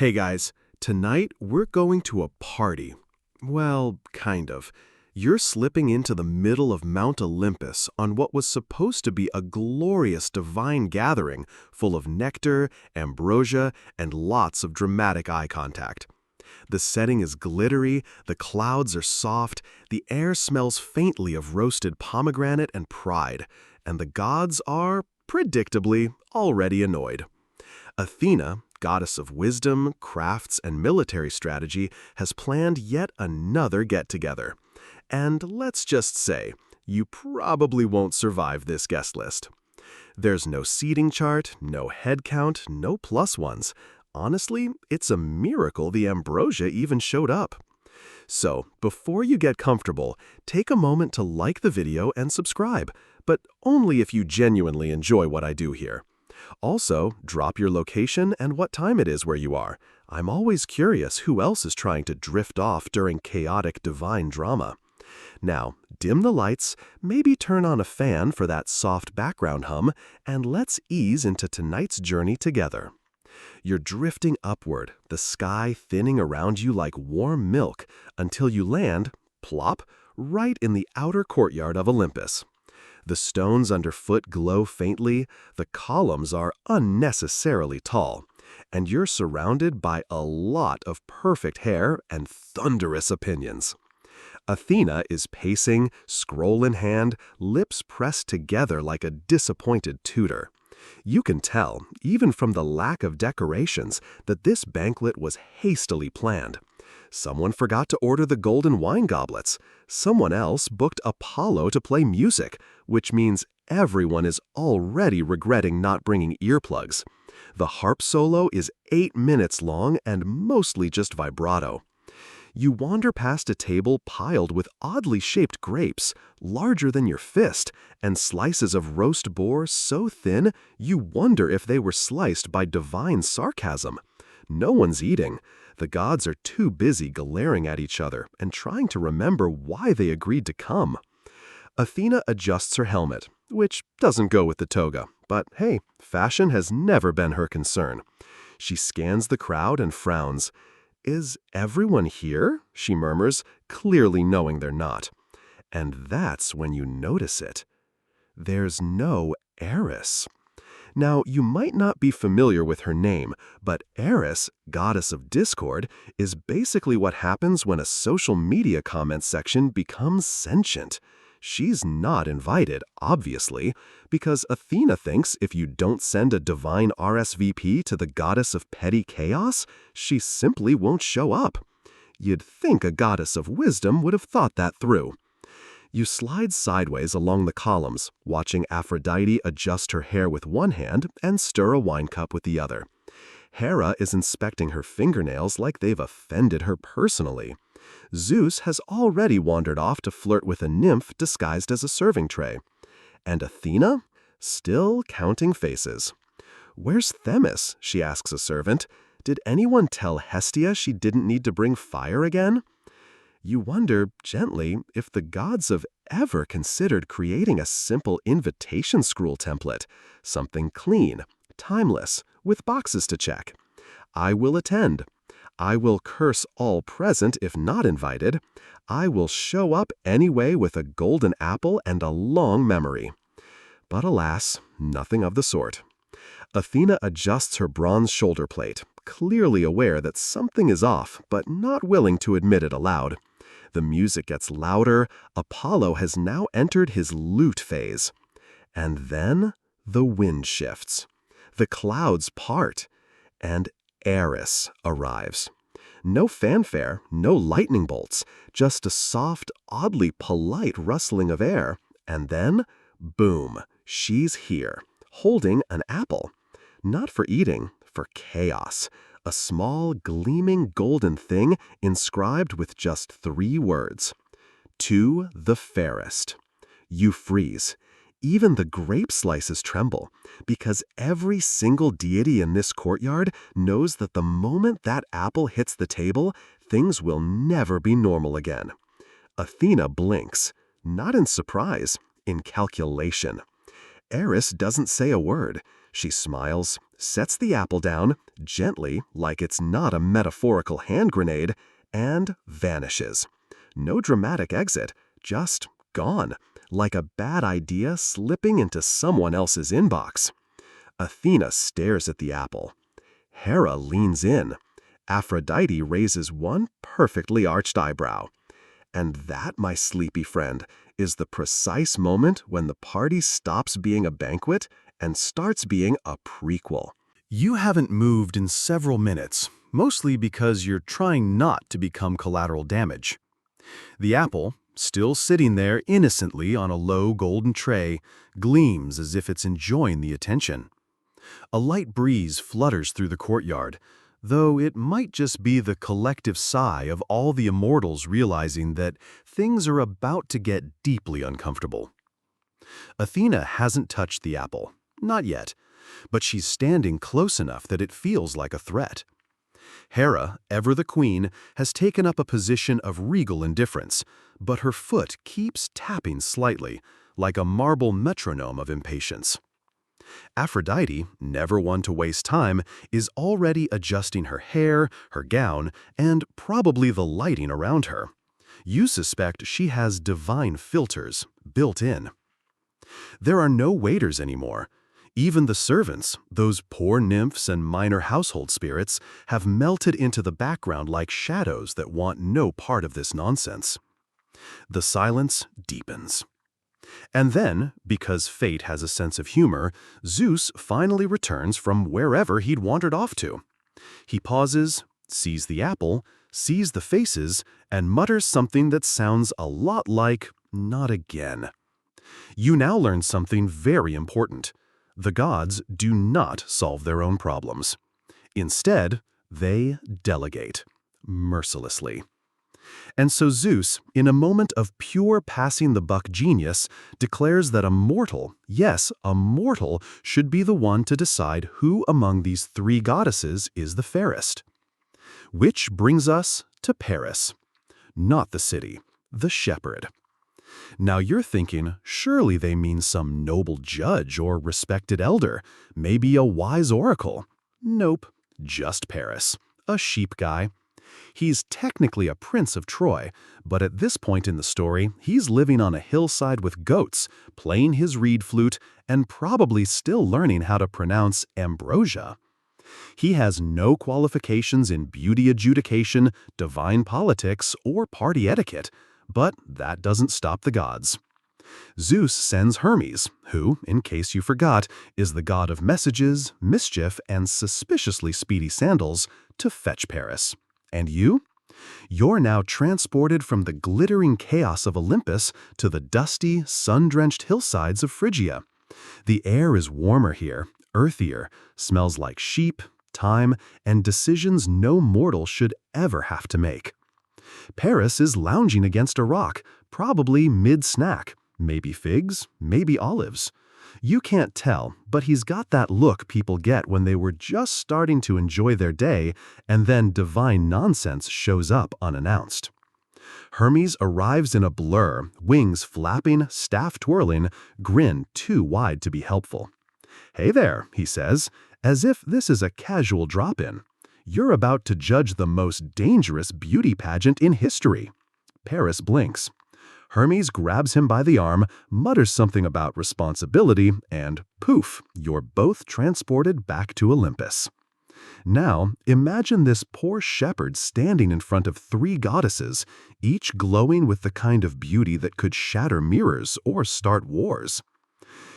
Hey guys, tonight we're going to a party. Well, kind of. You're slipping into the middle of Mount Olympus on what was supposed to be a glorious divine gathering full of nectar, ambrosia, and lots of dramatic eye contact. The setting is glittery, the clouds are soft, the air smells faintly of roasted pomegranate and pride, and the gods are, predictably, already annoyed. Athena, goddess of wisdom, crafts, and military strategy, has planned yet another get-together. And let's just say, you probably won't survive this guest list. There's no seating chart, no head count, no plus ones. Honestly, it's a miracle the ambrosia even showed up. So, before you get comfortable, take a moment to like the video and subscribe, but only if you genuinely enjoy what I do here. Also, drop your location and what time it is where you are. I'm always curious who else is trying to drift off during chaotic divine drama. Now, dim the lights, maybe turn on a fan for that soft background hum, and let's ease into tonight's journey together. You're drifting upward, the sky thinning around you like warm milk, until you land, plop, right in the outer courtyard of Olympus. The stones underfoot glow faintly, the columns are unnecessarily tall, and you're surrounded by a lot of perfect hair and thunderous opinions. Athena is pacing, scroll in hand, lips pressed together like a disappointed tutor. You can tell, even from the lack of decorations, that this banquet was hastily planned. Someone forgot to order the golden wine goblets. Someone else booked Apollo to play music, which means everyone is already regretting not bringing earplugs. The harp solo is 8 minutes long and mostly just vibrato. You wander past a table piled with oddly shaped grapes, larger than your fist, and slices of roast boar so thin you wonder if they were sliced by divine sarcasm. No one's eating. The gods are too busy glaring at each other and trying to remember why they agreed to come. Athena adjusts her helmet, which doesn't go with the toga, but hey, fashion has never been her concern. She scans the crowd and frowns. "Is everyone here?" she murmurs, clearly knowing they're not. And that's when you notice it. There's no Eris. Now, you might not be familiar with her name, but Eris, goddess of discord, is basically what happens when a social media comment section becomes sentient. She's not invited, obviously, because Athena thinks if you don't send a divine RSVP to the goddess of petty chaos, she simply won't show up. You'd think a goddess of wisdom would have thought that through. You slide sideways along the columns, watching Aphrodite adjust her hair with one hand and stir a wine cup with the other. Hera is inspecting her fingernails like they've offended her personally. Zeus has already wandered off to flirt with a nymph disguised as a serving tray. And Athena? Still counting faces. "Where's Themis?" she asks a servant. "Did anyone tell Hestia she didn't need to bring fire again?" You wonder, gently, if the gods have ever considered creating a simple invitation scroll template, something clean, timeless, with boxes to check. I will attend. I will curse all present if not invited. I will show up anyway with a golden apple and a long memory. But alas, nothing of the sort. Athena adjusts her bronze shoulder plate, clearly aware that something is off, but not willing to admit it aloud. The music gets louder. Apollo has now entered his lute phase. And then the wind shifts. The clouds part. And Eris arrives. No fanfare, no lightning bolts, just a soft, oddly polite rustling of air. And then, boom, she's here, holding an apple. Not for eating, for chaos. A small, gleaming golden thing inscribed with just 3 words. To the fairest. You freeze. Even the grape slices tremble, because every single deity in this courtyard knows that the moment that apple hits the table, things will never be normal again. Athena blinks, not in surprise, in calculation. Eris doesn't say a word. She smiles, sets the apple down, gently, like it's not a metaphorical hand grenade, and vanishes. No dramatic exit, just gone, like a bad idea slipping into someone else's inbox. Athena stares at the apple. Hera leans in. Aphrodite raises one perfectly arched eyebrow. And that, my sleepy friend, is the precise moment when the party stops being a banquet and starts being a prequel. You haven't moved in several minutes, mostly because you're trying not to become collateral damage. The apple, still sitting there innocently on a low golden tray, gleams as if it's enjoying the attention. A light breeze flutters through the courtyard, though it might just be the collective sigh of all the immortals realizing that things are about to get deeply uncomfortable. Athena hasn't touched the apple, not yet, but she's standing close enough that it feels like a threat. Hera, ever the queen, has taken up a position of regal indifference, but her foot keeps tapping slightly, like a marble metronome of impatience. Aphrodite, never one to waste time, is already adjusting her hair, her gown, and probably the lighting around her. You suspect she has divine filters built in. There are no waiters anymore. Even the servants, those poor nymphs and minor household spirits, have melted into the background like shadows that want no part of this nonsense. The silence deepens. And then, because fate has a sense of humor, Zeus finally returns from wherever he'd wandered off to. He pauses, sees the apple, sees the faces, and mutters something that sounds a lot like, "Not again." You now learn something very important. The gods do not solve their own problems. Instead, they delegate, mercilessly. And so Zeus, in a moment of pure passing the buck genius, declares that a mortal, yes, a mortal, should be the one to decide who among these three goddesses is the fairest. Which brings us to Paris. Not the city, the shepherd. Now you're thinking, surely they mean some noble judge or respected elder, maybe a wise oracle. Nope, just Paris, a sheep guy. He's technically a prince of Troy, but at this point in the story, he's living on a hillside with goats, playing his reed flute, and probably still learning how to pronounce ambrosia. He has no qualifications in beauty adjudication, divine politics, or party etiquette, but that doesn't stop the gods. Zeus sends Hermes, who, in case you forgot, is the god of messages, mischief, and suspiciously speedy sandals, to fetch Paris. And you? You're now transported from the glittering chaos of Olympus to the dusty, sun-drenched hillsides of Phrygia. The air is warmer here, earthier, smells like sheep, thyme, and decisions no mortal should ever have to make. Paris is lounging against a rock, probably mid-snack, maybe figs, maybe olives. You can't tell, but he's got that look people get when they were just starting to enjoy their day, and then divine nonsense shows up unannounced. Hermes arrives in a blur, wings flapping, staff twirling, grin too wide to be helpful. "Hey there," he says, as if this is a casual drop-in. "You're about to judge the most dangerous beauty pageant in history." Paris blinks. Hermes grabs him by the arm, mutters something about responsibility, and poof, you're both transported back to Olympus. Now, imagine this poor shepherd standing in front of three goddesses, each glowing with the kind of beauty that could shatter mirrors or start wars.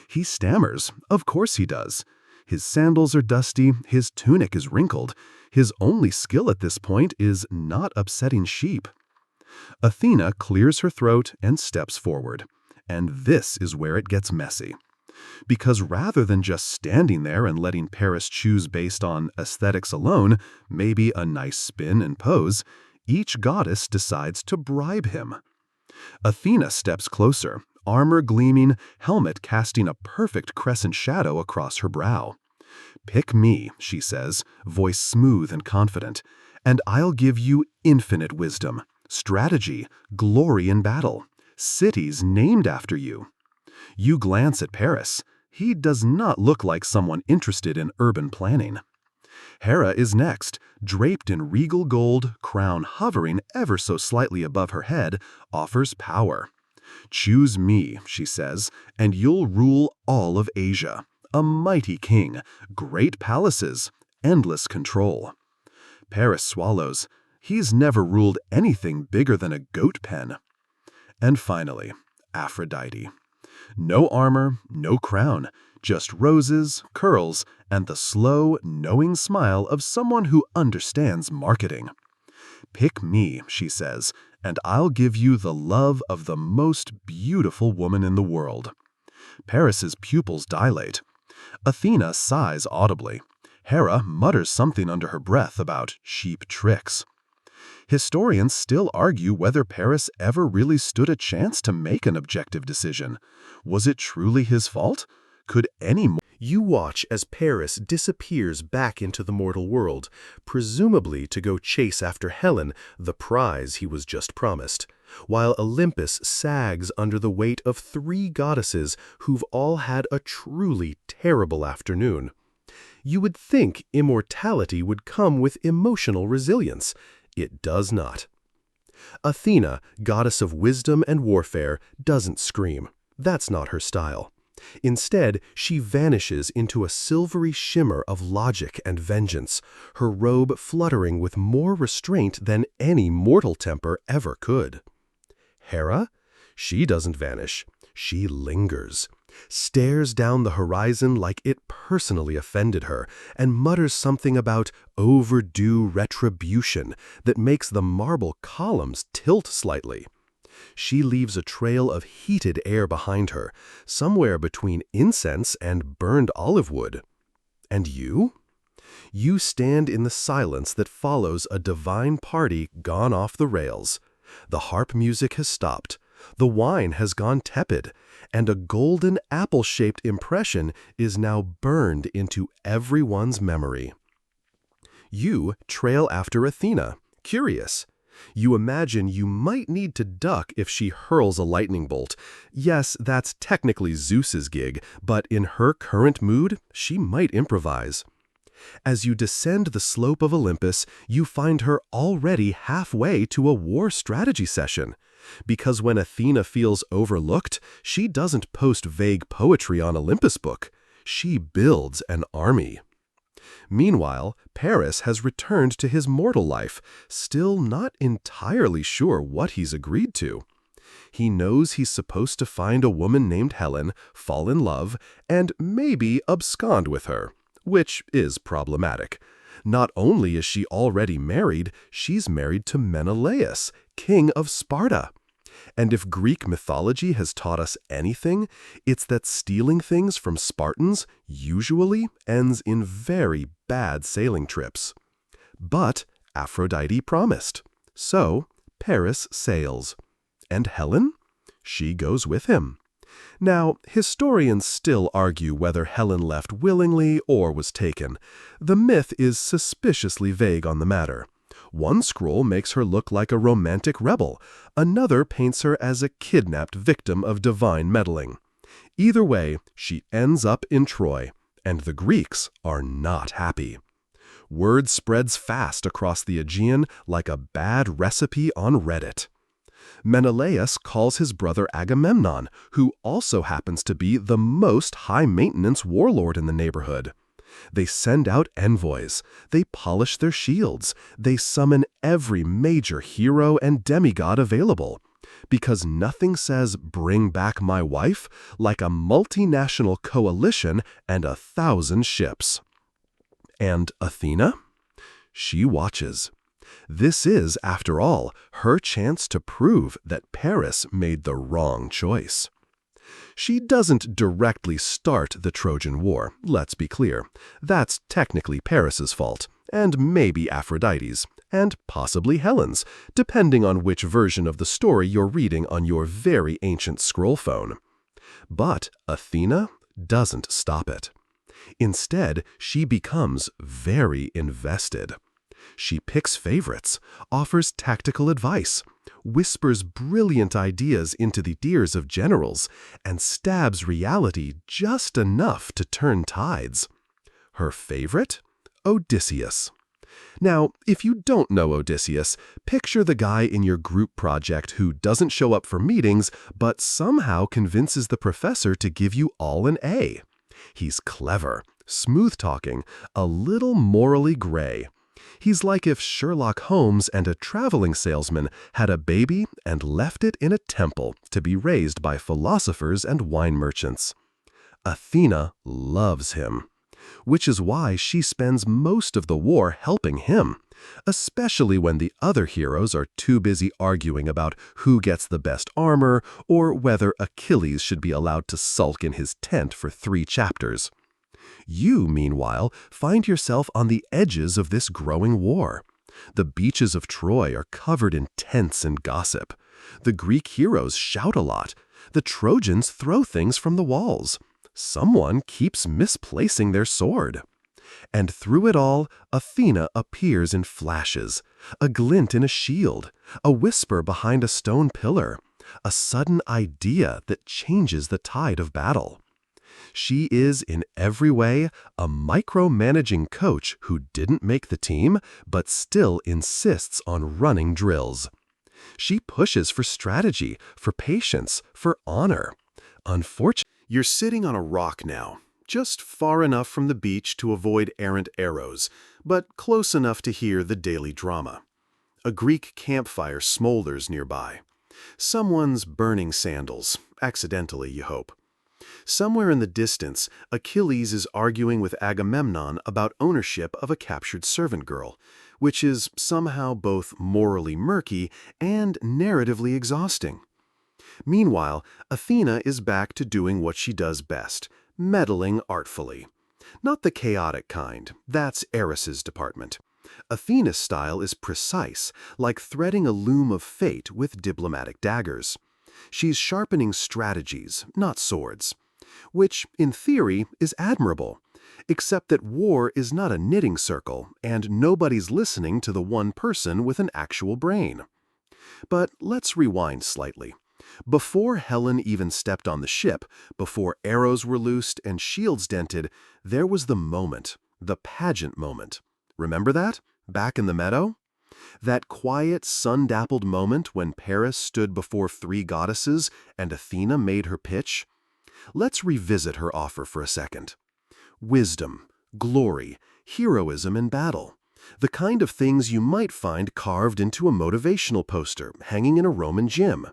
He stammers. Of course he does. His sandals are dusty, his tunic is wrinkled. His only skill at this point is not upsetting sheep. Athena clears her throat and steps forward. And this is where it gets messy. Because rather than just standing there and letting Paris choose based on aesthetics alone, maybe a nice spin and pose, each goddess decides to bribe him. Athena steps closer, armor gleaming, helmet casting a perfect crescent shadow across her brow. "Pick me," she says, voice smooth and confident, "and I'll give you infinite wisdom, strategy, glory in battle, cities named after you." You glance at Paris. He does not look like someone interested in urban planning. Hera is next, draped in regal gold, crown hovering ever so slightly above her head, offers power. "Choose me," she says, "and you'll rule all of Asia. A mighty king, great palaces, endless control." Paris swallows. He's never ruled anything bigger than a goat pen. And finally, Aphrodite. No armor, no crown, just roses, curls, and the slow, knowing smile of someone who understands marketing. "Pick me," she says, "and I'll give you the love of the most beautiful woman in the world." Paris's pupils dilate. Athena sighs audibly. Hera mutters something under her breath about cheap tricks. Historians still argue whether Paris ever really stood a chance to make an objective decision. Was it truly his fault? Could any You watch as Paris disappears back into the mortal world, presumably to go chase after Helen, the prize he was just promised, while Olympus sags under the weight of 3 goddesses who've all had a truly terrible afternoon. You would think immortality would come with emotional resilience. It does not. Athena, goddess of wisdom and warfare, doesn't scream. That's not her style. Instead, she vanishes into a silvery shimmer of logic and vengeance, her robe fluttering with more restraint than any mortal temper ever could. Hera? She doesn't vanish. She lingers, stares down the horizon like it personally offended her, and mutters something about overdue retribution that makes the marble columns tilt slightly. She leaves a trail of heated air behind her, somewhere between incense and burned olive wood. And you? You stand in the silence that follows a divine party gone off the rails. The harp music has stopped, the wine has gone tepid, and a golden apple-shaped impression is now burned into everyone's memory. You trail after Athena, curious. You imagine you might need to duck if she hurls a lightning bolt. Yes, that's technically Zeus's gig, but in her current mood, she might improvise. As you descend the slope of Olympus, you find her already halfway to a war strategy session. Because when Athena feels overlooked, she doesn't post vague poetry on Olympus Book. She builds an army. Meanwhile, Paris has returned to his mortal life, still not entirely sure what he's agreed to. He knows he's supposed to find a woman named Helen, fall in love, and maybe abscond with her, which is problematic. Not only is she already married, she's married to Menelaus, king of Sparta. And if Greek mythology has taught us anything, it's that stealing things from Spartans usually ends in very bad sailing trips. But Aphrodite promised. So Paris sails. And Helen? She goes with him. Now, historians still argue whether Helen left willingly or was taken. The myth is suspiciously vague on the matter. One scroll makes her look like a romantic rebel. Another paints her as a kidnapped victim of divine meddling. Either way, she ends up in Troy, and the Greeks are not happy. Word spreads fast across the Aegean like a bad recipe on Reddit. Menelaus calls his brother Agamemnon, who also happens to be the most high-maintenance warlord in the neighborhood. They send out envoys, they polish their shields, they summon every major hero and demigod available. Because nothing says "bring back my wife" like a multinational coalition and 1,000 ships. And Athena? She watches. This is, after all, her chance to prove that Paris made the wrong choice. She doesn't directly start the Trojan War, let's be clear. That's technically Paris's fault, and maybe Aphrodite's, and possibly Helen's, depending on which version of the story you're reading on your very ancient scroll phone. But Athena doesn't stop it. Instead, she becomes very invested. She picks favorites, offers tactical advice, whispers brilliant ideas into the ears of generals, and stabs reality just enough to turn tides. Her favorite? Odysseus. Now, if you don't know Odysseus, picture the guy in your group project who doesn't show up for meetings but somehow convinces the professor to give you all an A. He's clever, smooth-talking, a little morally gray. He's like if Sherlock Holmes and a traveling salesman had a baby and left it in a temple to be raised by philosophers and wine merchants. Athena loves him, which is why she spends most of the war helping him, especially when the other heroes are too busy arguing about who gets the best armor or whether Achilles should be allowed to sulk in his tent for 3 chapters. You, meanwhile, find yourself on the edges of this growing war. The beaches of Troy are covered in tents and gossip. The Greek heroes shout a lot. The Trojans throw things from the walls. Someone keeps misplacing their sword. And through it all, Athena appears in flashes, a glint in a shield, a whisper behind a stone pillar, a sudden idea that changes the tide of battle. She is, in every way, a micromanaging coach who didn't make the team, but still insists on running drills. She pushes for strategy, for patience, for honor. Unfortunately, you're sitting on a rock now, just far enough from the beach to avoid errant arrows, but close enough to hear the daily drama. A Greek campfire smolders nearby. Someone's burning sandals, accidentally, you hope. Somewhere in the distance, Achilles is arguing with Agamemnon about ownership of a captured servant girl, which is somehow both morally murky and narratively exhausting. Meanwhile, Athena is back to doing what she does best, meddling artfully. Not the chaotic kind, that's Eris's department. Athena's style is precise, like threading a loom of fate with diplomatic daggers. She's sharpening strategies, not swords. Which, in theory, is admirable, except that war is not a knitting circle, and nobody's listening to the one person with an actual brain. But let's rewind slightly. Before Helen even stepped on the ship, before arrows were loosed and shields dented, there was the moment, the pageant moment. Remember that? Back in the meadow? That quiet, sun-dappled moment when Paris stood before 3 goddesses and Athena made her pitch? Let's revisit her offer for a second. Wisdom, glory, heroism in battle. The kind of things you might find carved into a motivational poster hanging in a Roman gym.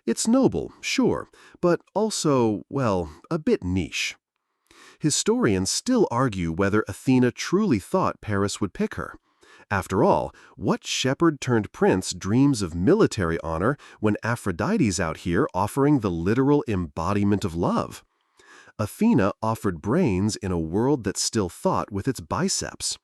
It's noble, sure, but also, well, a bit niche. Historians still argue whether Athena truly thought Paris would pick her. After all, what shepherd-turned-prince dreams of military honor when Aphrodite's out here offering the literal embodiment of love? Athena offered brains in a world that still thought with its biceps.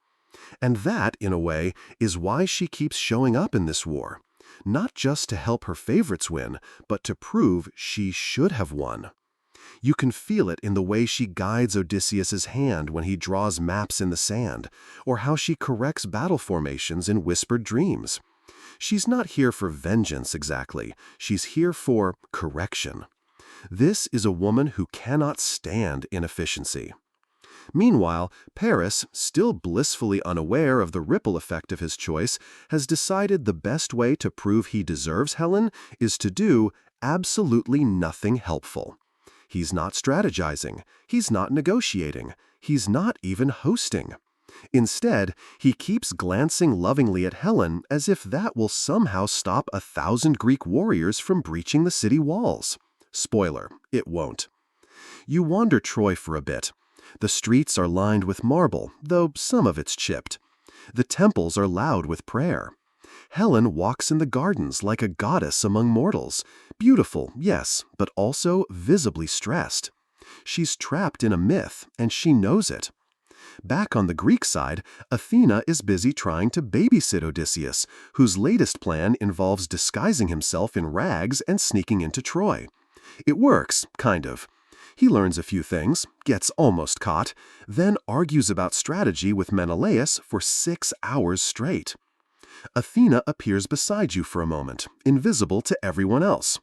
And that, in a way, is why she keeps showing up in this war. Not just to help her favorites win, but to prove she should have won. You can feel it in the way she guides Odysseus's hand when he draws maps in the sand, or how she corrects battle formations in whispered dreams. She's not here for vengeance exactly, she's here for correction. This is a woman who cannot stand inefficiency. Meanwhile, Paris, still blissfully unaware of the ripple effect of his choice, has decided the best way to prove he deserves Helen is to do absolutely nothing helpful. He's not strategizing, he's not negotiating, he's not even hosting. Instead, he keeps glancing lovingly at Helen as if that will somehow stop 1,000 Greek warriors from breaching the city walls. Spoiler, it won't. You wander Troy for a bit. The streets are lined with marble, though some of it's chipped. The temples are loud with prayer. Helen walks in the gardens like a goddess among mortals. Beautiful, yes, but also visibly stressed. She's trapped in a myth, and she knows it. Back on the Greek side, Athena is busy trying to babysit Odysseus, whose latest plan involves disguising himself in rags and sneaking into Troy. It works, kind of. He learns a few things, gets almost caught, then argues about strategy with Menelaus for 6 hours straight. Athena appears beside you for a moment, invisible to everyone else.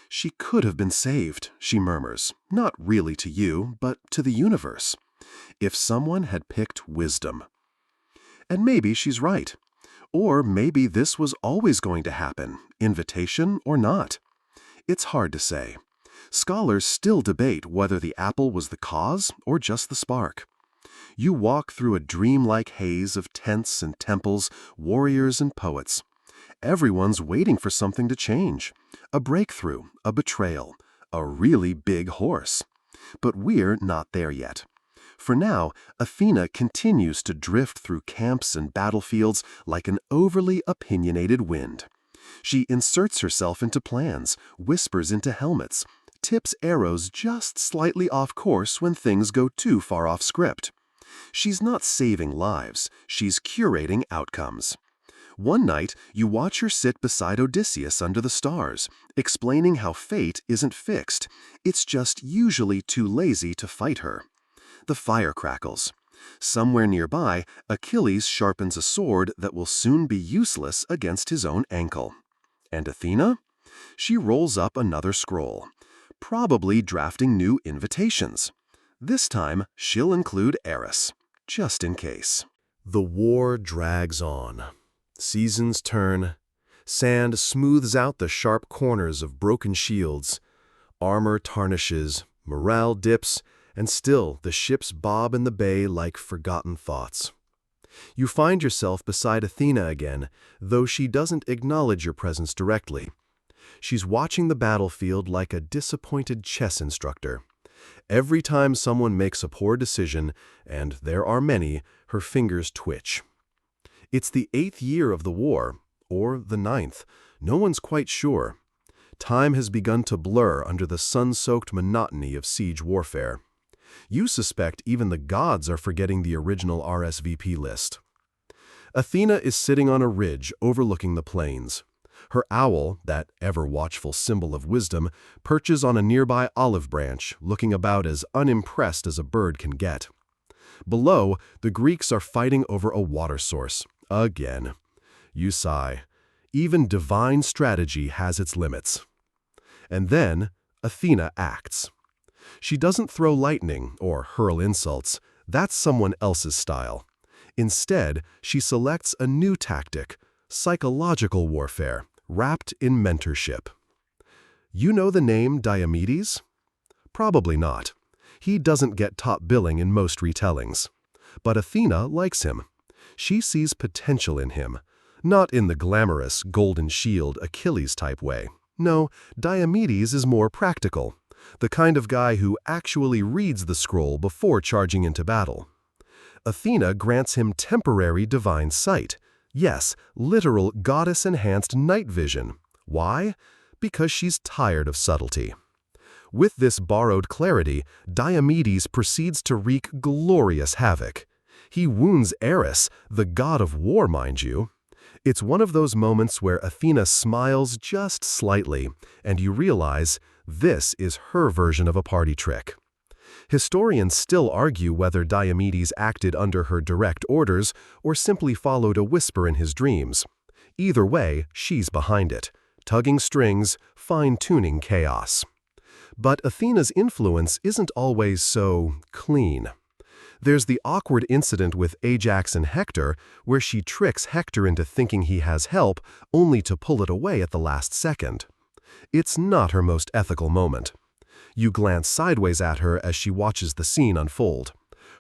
"She could have been saved," she murmurs, not really to you, but to the universe. If someone had picked wisdom. And maybe she's right. Or maybe this was always going to happen, invitation or not. It's hard to say. Scholars still debate whether the apple was the cause or just the spark. You walk through a dreamlike haze of tents and temples, warriors and poets. Everyone's waiting for something to change. A breakthrough, a betrayal, a really big horse. But we're not there yet. For now, Athena continues to drift through camps and battlefields like an overly opinionated wind. She inserts herself into plans, whispers into helmets, tips arrows just slightly off course when things go too far off script. She's not saving lives, she's curating outcomes. One night, you watch her sit beside Odysseus under the stars, explaining how fate isn't fixed, it's just usually too lazy to fight her. The fire crackles. Somewhere nearby, Achilles sharpens a sword that will soon be useless against his own ankle. And Athena? She rolls up another scroll, probably drafting new invitations. This time, she'll include Eris, just in case. The war drags on. Seasons turn. Sand smooths out the sharp corners of broken shields. Armor tarnishes, morale dips, and still the ships bob in the bay like forgotten thoughts. You find yourself beside Athena again, though she doesn't acknowledge your presence directly. She's watching the battlefield like a disappointed chess instructor. Every time someone makes a poor decision, and there are many, her fingers twitch. It's the 8th year of the war, or the 9th. No one's quite sure. Time has begun to blur under the sun-soaked monotony of siege warfare. You suspect even the gods are forgetting the original RSVP list. Athena is sitting on a ridge overlooking the plains. Her owl, that ever-watchful symbol of wisdom, perches on a nearby olive branch, looking about as unimpressed as a bird can get. Below, the Greeks are fighting over a water source. Again. You sigh. Even divine strategy has its limits. And then, Athena acts. She doesn't throw lightning or hurl insults. That's someone else's style. Instead, she selects a new tactic, psychological warfare, wrapped in mentorship. You know the name Diomedes? Probably not. He doesn't get top billing in most retellings. But Athena likes him. She sees potential in him, not in the glamorous, golden shield Achilles-type way. No, Diomedes is more practical. The kind of guy who actually reads the scroll before charging into battle. Athena grants him temporary divine sight. Yes, literal goddess-enhanced night vision. Why? Because she's tired of subtlety. With this borrowed clarity, Diomedes proceeds to wreak glorious havoc. He wounds Eris, the god of war, mind you. It's one of those moments where Athena smiles just slightly, and you realize this is her version of a party trick. Historians still argue whether Diomedes acted under her direct orders or simply followed a whisper in his dreams. Either way, she's behind it, tugging strings, fine-tuning chaos. But Athena's influence isn't always so clean. There's the awkward incident with Ajax and Hector, where she tricks Hector into thinking he has help, only to pull it away at the last second. It's not her most ethical moment. You glance sideways at her as she watches the scene unfold.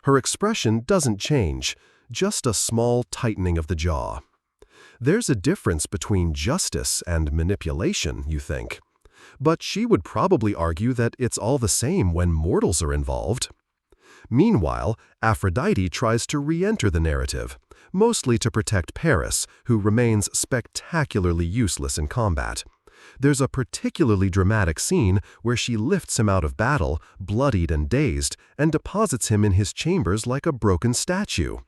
Her expression doesn't change, just a small tightening of the jaw. There's a difference between justice and manipulation, you think. But she would probably argue that it's all the same when mortals are involved. Meanwhile, Aphrodite tries to re-enter the narrative, mostly to protect Paris, who remains spectacularly useless in combat. There's a particularly dramatic scene where she lifts him out of battle, bloodied and dazed, and deposits him in his chambers like a broken statue.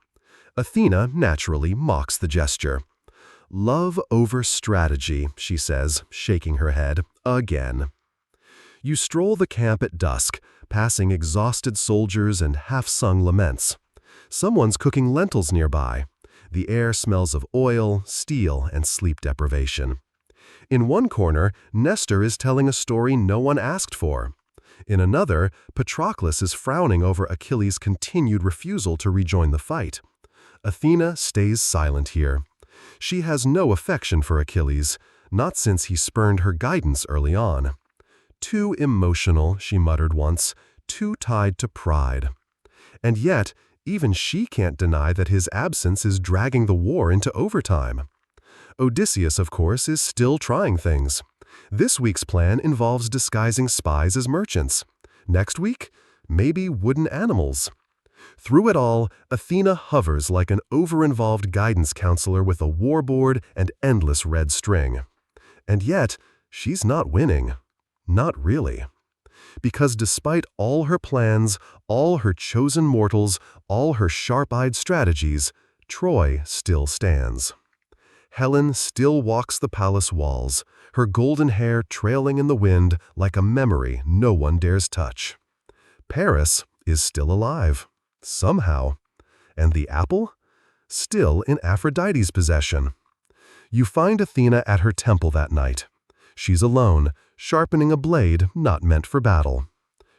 Athena naturally mocks the gesture. "Love over strategy," she says, shaking her head, again. You stroll the camp at dusk, passing exhausted soldiers and half-sung laments. Someone's cooking lentils nearby. The air smells of oil, steel, and sleep deprivation. In one corner, Nestor is telling a story no one asked for. In another, Patroclus is frowning over Achilles' continued refusal to rejoin the fight. Athena stays silent here. She has no affection for Achilles, not since he spurned her guidance early on. Too emotional, she muttered once, too tied to pride. And yet, even she can't deny that his absence is dragging the war into overtime. Odysseus, of course, is still trying things. This week's plan involves disguising spies as merchants. Next week, maybe wooden animals. Through it all, Athena hovers like an over-involved guidance counselor with a war board and endless red string. And yet, she's not winning. Not really. Because despite all her plans, all her chosen mortals, all her sharp-eyed strategies, Troy still stands. Helen still walks the palace walls, her golden hair trailing in the wind like a memory no one dares touch. Paris is still alive, somehow, and the apple? Still in Aphrodite's possession. You find Athena at her temple that night. She's alone, sharpening a blade not meant for battle.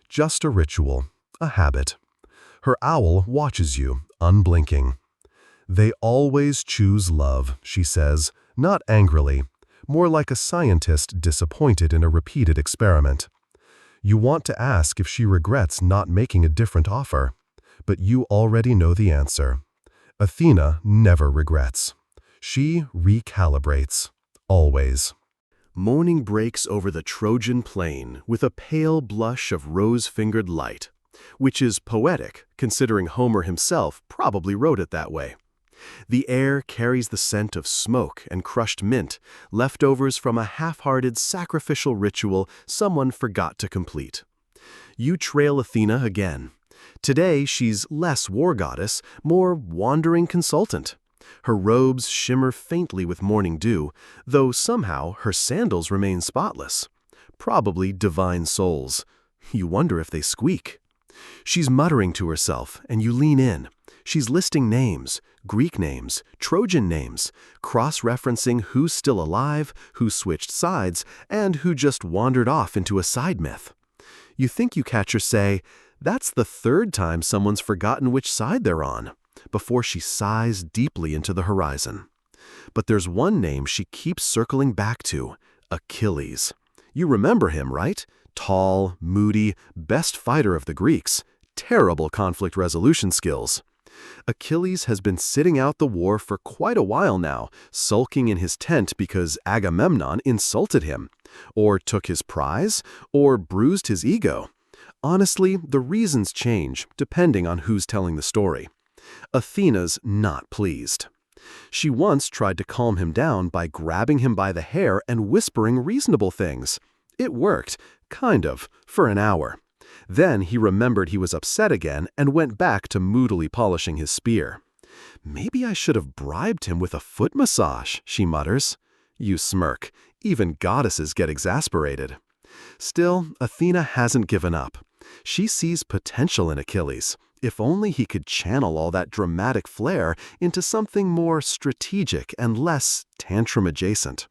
Just a ritual, a habit. Her owl watches you, unblinking. They always choose love, she says, not angrily, more like a scientist disappointed in a repeated experiment. You want to ask if she regrets not making a different offer, but you already know the answer. Athena never regrets. She recalibrates, always. Morning breaks over the Trojan plain with a pale blush of rose-fingered light, which is poetic, considering Homer himself probably wrote it that way. The air carries the scent of smoke and crushed mint, leftovers from a half-hearted sacrificial ritual someone forgot to complete. You trail Athena again. Today she's less war goddess, more wandering consultant. Her robes shimmer faintly with morning dew, though somehow her sandals remain spotless. Probably divine souls. You wonder if they squeak. She's muttering to herself, and you lean in. She's listing names, Greek names, Trojan names, cross-referencing who's still alive, who switched sides, and who just wandered off into a side myth. You think you catch her say, "That's the third time someone's forgotten which side they're on," before she sighs deeply into the horizon. But there's one name she keeps circling back to, Achilles. You remember him, right? Tall, moody, best fighter of the Greeks, terrible conflict resolution skills. Achilles has been sitting out the war for quite a while now, sulking in his tent because Agamemnon insulted him, or took his prize, or bruised his ego. Honestly, the reasons change, depending on who's telling the story. Athena's not pleased. She once tried to calm him down by grabbing him by the hair and whispering reasonable things. It worked, kind of, for an hour. Then he remembered he was upset again and went back to moodily polishing his spear. "Maybe I should have bribed him with a foot massage," she mutters. You smirk. Even goddesses get exasperated. Still, Athena hasn't given up. She sees potential in Achilles, if only he could channel all that dramatic flair into something more strategic and less tantrum-adjacent.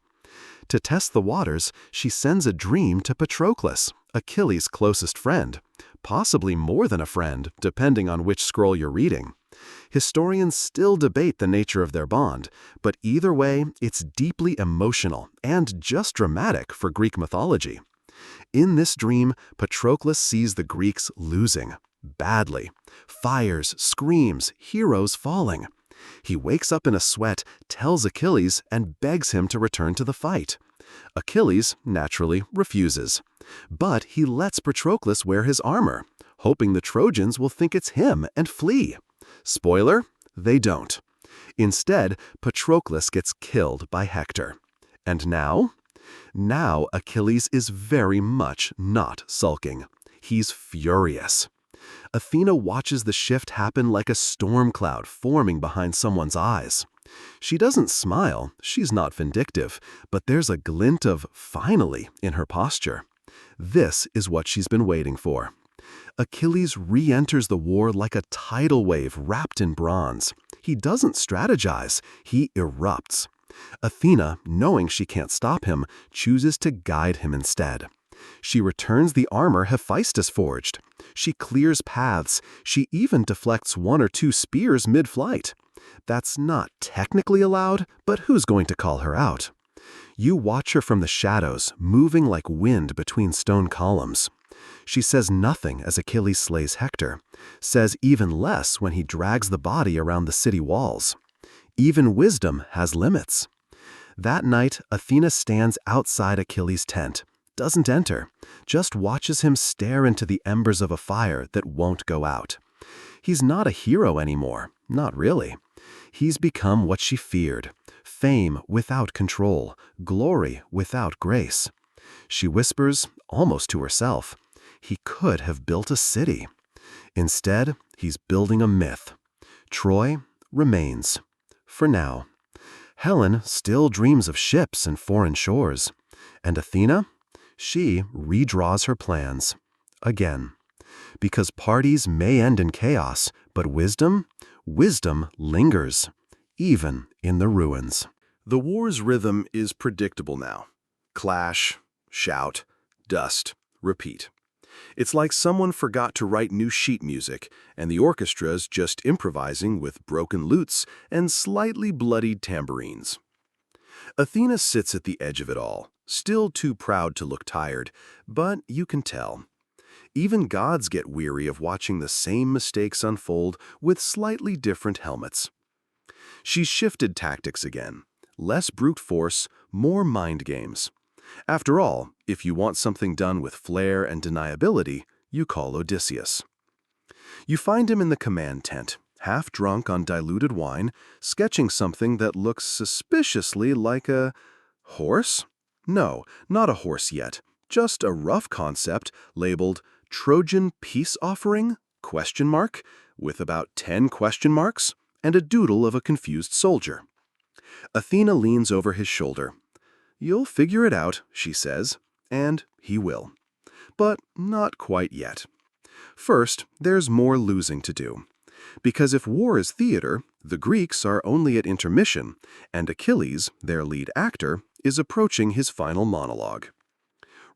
To test the waters, she sends a dream to Patroclus, Achilles' closest friend, possibly more than a friend, depending on which scroll you're reading. Historians still debate the nature of their bond, but either way, it's deeply emotional and just dramatic for Greek mythology. In this dream, Patroclus sees the Greeks losing, badly. Fires, screams, heroes falling. He wakes up in a sweat, tells Achilles, and begs him to return to the fight. Achilles, naturally, refuses. But he lets Patroclus wear his armor, hoping the Trojans will think it's him and flee. Spoiler, they don't. Instead, Patroclus gets killed by Hector. And now? Now Achilles is very much not sulking. He's furious. Athena watches the shift happen like a storm cloud forming behind someone's eyes. She doesn't smile, she's not vindictive, but there's a glint of "finally" in her posture. This is what she's been waiting for. Achilles re-enters the war like a tidal wave wrapped in bronze. He doesn't strategize, he erupts. Athena, knowing she can't stop him, chooses to guide him instead. She returns the armor Hephaestus forged. She clears paths. She even deflects 1 or 2 spears mid-flight. That's not technically allowed, but who's going to call her out? You watch her from the shadows, moving like wind between stone columns. She says nothing as Achilles slays Hector, says even less when he drags the body around the city walls. Even wisdom has limits. That night, Athena stands outside Achilles' tent, doesn't enter, just watches him stare into the embers of a fire that won't go out. He's not a hero anymore, not really. He's become what she feared, fame without control, glory without grace. She whispers, almost to herself, he could have built a city. Instead, he's building a myth. Troy remains. For now. Helen still dreams of ships and foreign shores. And Athena? She redraws her plans. Again. Because parties may end in chaos, but wisdom lingers, even in the ruins. The war's rhythm is predictable now. Clash, shout, dust, repeat. It's like someone forgot to write new sheet music, and the orchestra's just improvising with broken lutes and slightly bloodied tambourines. Athena sits at the edge of it all, still too proud to look tired, but you can tell. Even gods get weary of watching the same mistakes unfold with slightly different helmets. She's shifted tactics again. Less brute force, more mind games. After all, if you want something done with flair and deniability, you call Odysseus. You find him in the command tent, half drunk on diluted wine, sketching something that looks suspiciously like a horse? No, not a horse yet. Just a rough concept labeled Trojan Peace Offering? ? With about 10 question marks and a doodle of a confused soldier. Athena leans over his shoulder. You'll figure it out, she says, and he will. But not quite yet. First, there's more losing to do. Because if war is theater, the Greeks are only at intermission, and Achilles, their lead actor, is approaching his final monologue.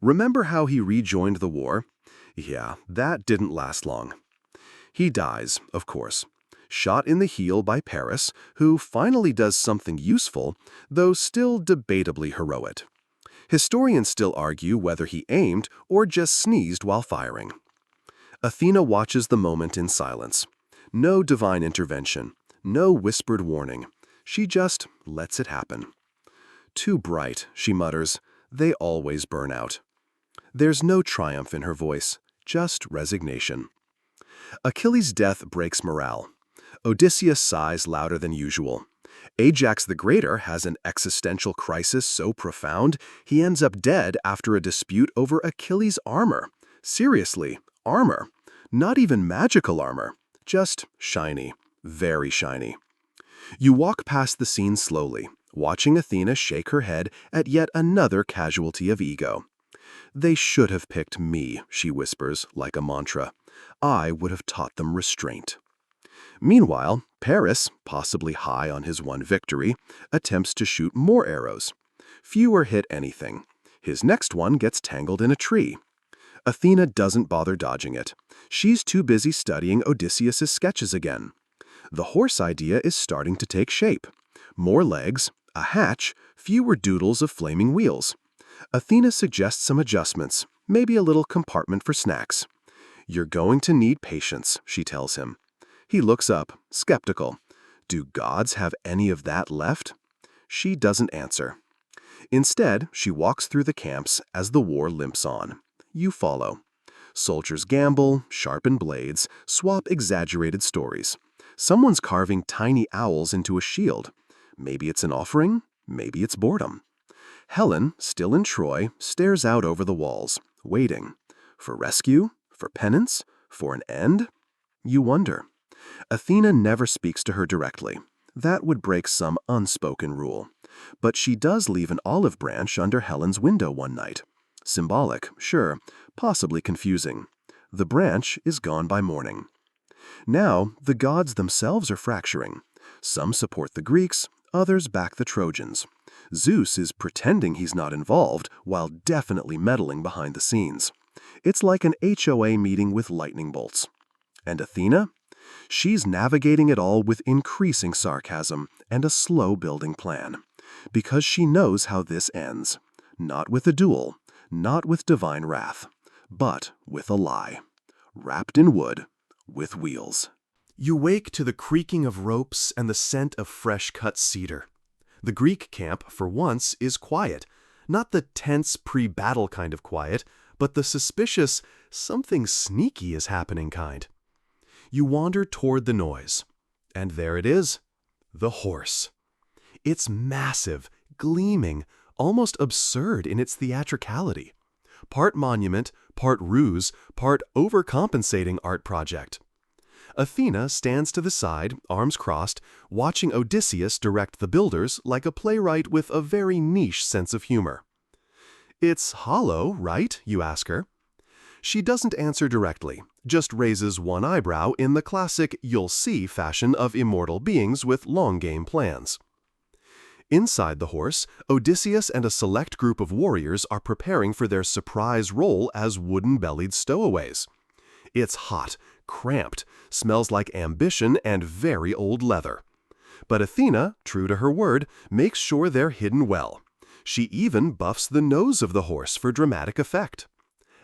Remember how he rejoined the war? Yeah, that didn't last long. He dies, of course, shot in the heel by Paris, who finally does something useful, though still debatably heroic. Historians still argue whether he aimed or just sneezed while firing. Athena watches the moment in silence. No divine intervention, no whispered warning. She just lets it happen. Too bright, she mutters. They always burn out. There's no triumph in her voice, just resignation. Achilles' death breaks morale. Odysseus sighs louder than usual. Ajax the Greater has an existential crisis so profound he ends up dead after a dispute over Achilles' armor. Seriously, armor. Not even magical armor. Just shiny. Very shiny. You walk past the scene slowly, watching Athena shake her head at yet another casualty of ego. They should have picked me, she whispers, like a mantra. I would have taught them restraint. Meanwhile, Paris, possibly high on his one victory, attempts to shoot more arrows. Fewer hit anything. His next one gets tangled in a tree. Athena doesn't bother dodging it. She's too busy studying Odysseus' sketches again. The horse idea is starting to take shape. More legs, a hatch, fewer doodles of flaming wheels. Athena suggests some adjustments, maybe a little compartment for snacks. You're going to need patience, she tells him. He looks up, skeptical. Do gods have any of that left? She doesn't answer. Instead, she walks through the camps as the war limps on. You follow. Soldiers gamble, sharpen blades, swap exaggerated stories. Someone's carving tiny owls into a shield. Maybe it's an offering, maybe it's boredom. Helen, still in Troy, stares out over the walls, waiting. For rescue? For penance? For an end? You wonder. Athena never speaks to her directly. That would break some unspoken rule. But she does leave an olive branch under Helen's window one night. Symbolic, sure, possibly confusing. The branch is gone by morning. Now, the gods themselves are fracturing. Some support the Greeks, others back the Trojans. Zeus is pretending he's not involved while definitely meddling behind the scenes. It's like an HOA meeting with lightning bolts. And Athena? She's navigating it all with increasing sarcasm and a slow-building plan. Because she knows how this ends. Not with a duel, not with divine wrath, but with a lie. Wrapped in wood, with wheels. You wake to the creaking of ropes and the scent of fresh-cut cedar. The Greek camp, for once, is quiet. Not the tense pre-battle kind of quiet, but the suspicious, something sneaky is happening kind. You wander toward the noise. And there it is. The horse. It's massive, gleaming, almost absurd in its theatricality. Part monument, part ruse, part overcompensating art project. Athena stands to the side, arms crossed, watching Odysseus direct the builders like a playwright with a very niche sense of humor. "It's hollow, right?" you ask her. She doesn't answer directly, just raises one eyebrow in the classic "you'll see" fashion of immortal beings with long-game plans. Inside the horse, Odysseus and a select group of warriors are preparing for their surprise role as wooden-bellied stowaways. It's hot, cramped, smells like ambition and very old leather. But Athena, true to her word, makes sure they're hidden well. She even buffs the nose of the horse for dramatic effect.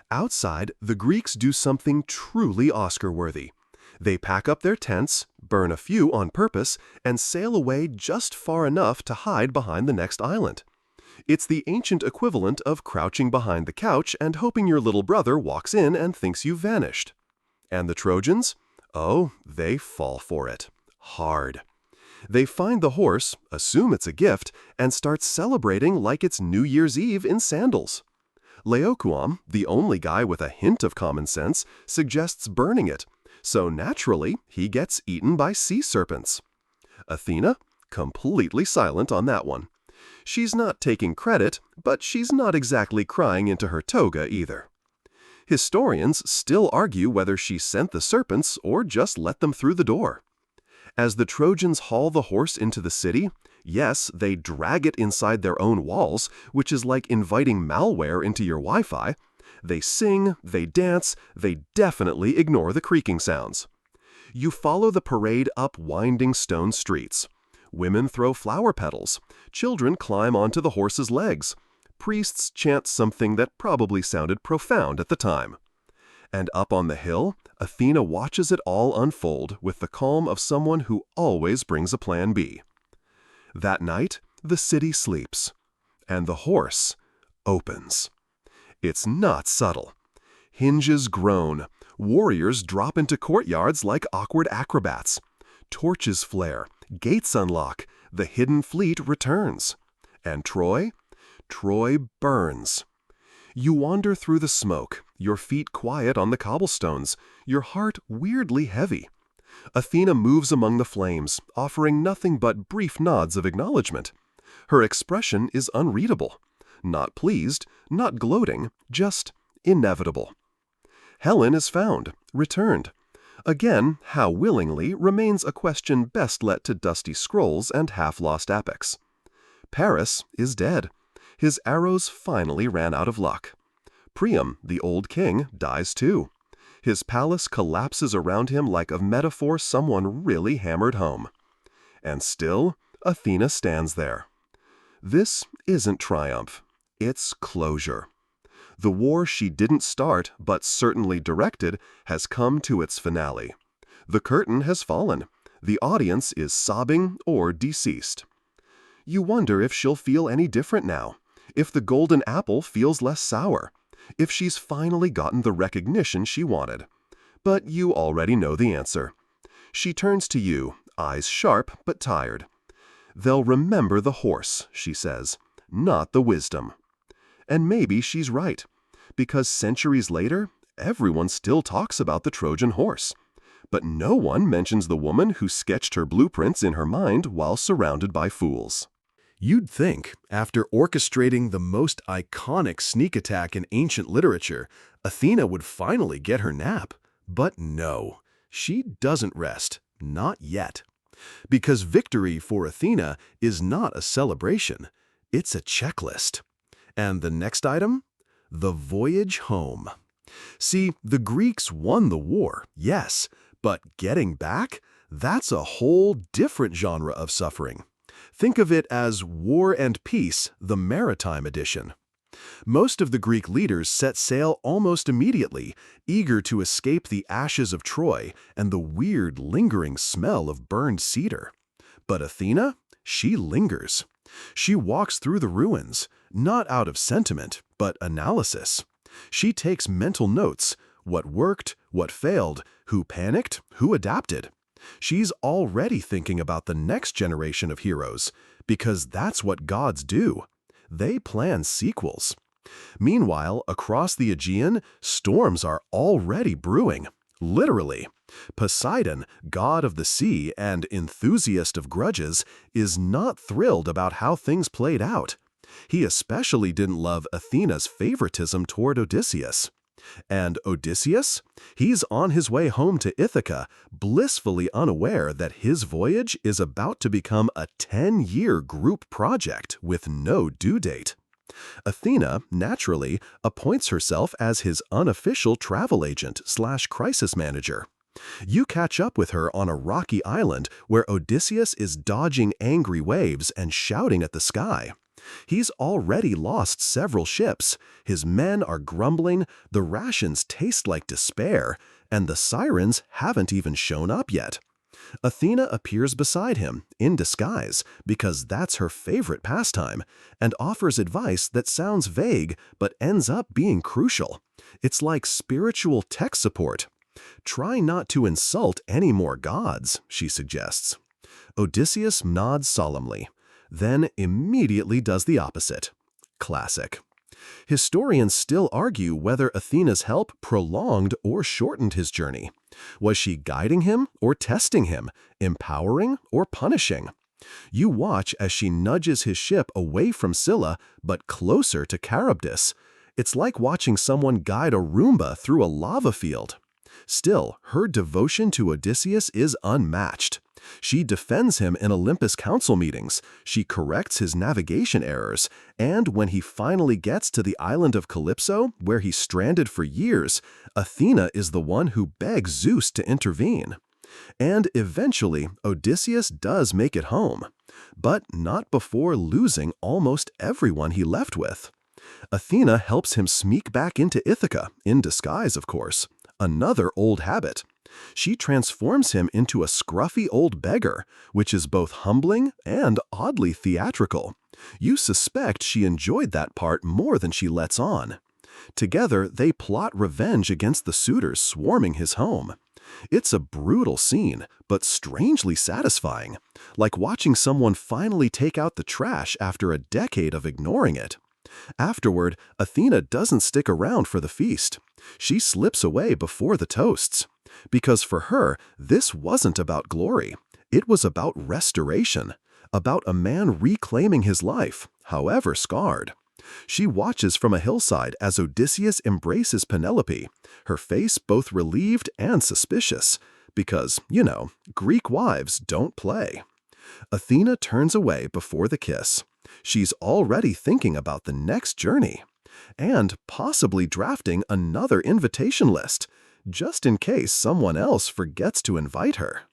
Outside, the Greeks do something truly Oscar-worthy. They pack up their tents, burn a few on purpose, and sail away just far enough to hide behind the next island. It's the ancient equivalent of crouching behind the couch and hoping your little brother walks in and thinks you've vanished. And the Trojans? Oh, they fall for it. Hard. They find the horse, assume it's a gift, and start celebrating like it's New Year's Eve in sandals. Laocoon, the only guy with a hint of common sense, suggests burning it, so naturally he gets eaten by sea serpents. Athena? Completely silent on that one. She's not taking credit, but she's not exactly crying into her toga either. Historians still argue whether she sent the serpents or just let them through the door. As the Trojans haul the horse into the city, yes, they drag it inside their own walls, which is like inviting malware into your Wi-Fi. They sing, they dance, they definitely ignore the creaking sounds. You follow the parade up winding stone streets. Women throw flower petals. Children climb onto the horse's legs. Priests chant something that probably sounded profound at the time. And up on the hill, Athena watches it all unfold with the calm of someone who always brings a plan B. That night, the city sleeps, and the horse opens. It's not subtle. Hinges groan. Warriors drop into courtyards like awkward acrobats. Torches flare. Gates unlock. The hidden fleet returns. And Troy? Troy burns. You wander through the smoke, your feet quiet on the cobblestones, your heart weirdly heavy. Athena moves among the flames, offering nothing but brief nods of acknowledgement. Her expression is unreadable. Not pleased, not gloating, just inevitable. Helen is found, returned. Again, how willingly remains a question best let to dusty scrolls and half-lost epics. Paris is dead. His arrows finally ran out of luck. Priam, the old king, dies too. His palace collapses around him like a metaphor someone really hammered home. And still, Athena stands there. This isn't triumph. It's closure. The war she didn't start, but certainly directed, has come to its finale. The curtain has fallen. The audience is sobbing or deceased. You wonder if she'll feel any different now, if the golden apple feels less sour, if she's finally gotten the recognition she wanted. But you already know the answer. She turns to you, eyes sharp but tired. "They'll remember the horse," she says, "not the wisdom." And maybe she's right, because centuries later, everyone still talks about the Trojan horse. But no one mentions the woman who sketched her blueprints in her mind while surrounded by fools. You'd think, after orchestrating the most iconic sneak attack in ancient literature, Athena would finally get her nap. But no, she doesn't rest, not yet. Because victory for Athena is not a celebration, it's a checklist. And the next item? The voyage home. See, the Greeks won the war, yes, but getting back? That's a whole different genre of suffering. Think of it as War and Peace, the maritime edition. Most of the Greek leaders set sail almost immediately, eager to escape the ashes of Troy and the weird, lingering smell of burned cedar. But Athena? She lingers. She walks through the ruins, not out of sentiment, but analysis. She takes mental notes: what worked, what failed, who panicked, who adapted. She's already thinking about the next generation of heroes, because that's what gods do. They plan sequels. Meanwhile, across the Aegean, storms are already brewing. Literally. Poseidon, god of the sea and enthusiast of grudges, is not thrilled about how things played out. He especially didn't love Athena's favoritism toward Odysseus. And Odysseus? He's on his way home to Ithaca, blissfully unaware that his voyage is about to become a 10-year group project with no due date. Athena, naturally, appoints herself as his unofficial travel agent/crisis manager. You catch up with her on a rocky island where Odysseus is dodging angry waves and shouting at the sky. He's already lost several ships, his men are grumbling, the rations taste like despair, and the sirens haven't even shown up yet. Athena appears beside him, in disguise, because that's her favorite pastime, and offers advice that sounds vague but ends up being crucial. It's like spiritual tech support. Try not to insult any more gods, she suggests. Odysseus nods solemnly, then immediately does the opposite. Classic. Historians still argue whether Athena's help prolonged or shortened his journey. Was she guiding him or testing him, empowering or punishing? You watch as she nudges his ship away from Scylla but closer to Charybdis. It's like watching someone guide a Roomba through a lava field. Still, her devotion to Odysseus is unmatched. She defends him in Olympus council meetings, she corrects his navigation errors, and when he finally gets to the island of Calypso, where he's stranded for years, Athena is the one who begs Zeus to intervene. And eventually, Odysseus does make it home, but not before losing almost everyone he left with. Athena helps him sneak back into Ithaca, in disguise, of course. Another old habit. She transforms him into a scruffy old beggar, which is both humbling and oddly theatrical. You suspect she enjoyed that part more than she lets on. Together, they plot revenge against the suitors swarming his home. It's a brutal scene, but strangely satisfying, like watching someone finally take out the trash after a decade of ignoring it. Afterward, Athena doesn't stick around for the feast. She slips away before the toasts. Because for her, this wasn't about glory. It was about restoration, about a man reclaiming his life, however scarred. She watches from a hillside as Odysseus embraces Penelope, her face both relieved and suspicious, because, Greek wives don't play. Athena turns away before the kiss. She's already thinking about the next journey, and possibly drafting another invitation list, just in case someone else forgets to invite her.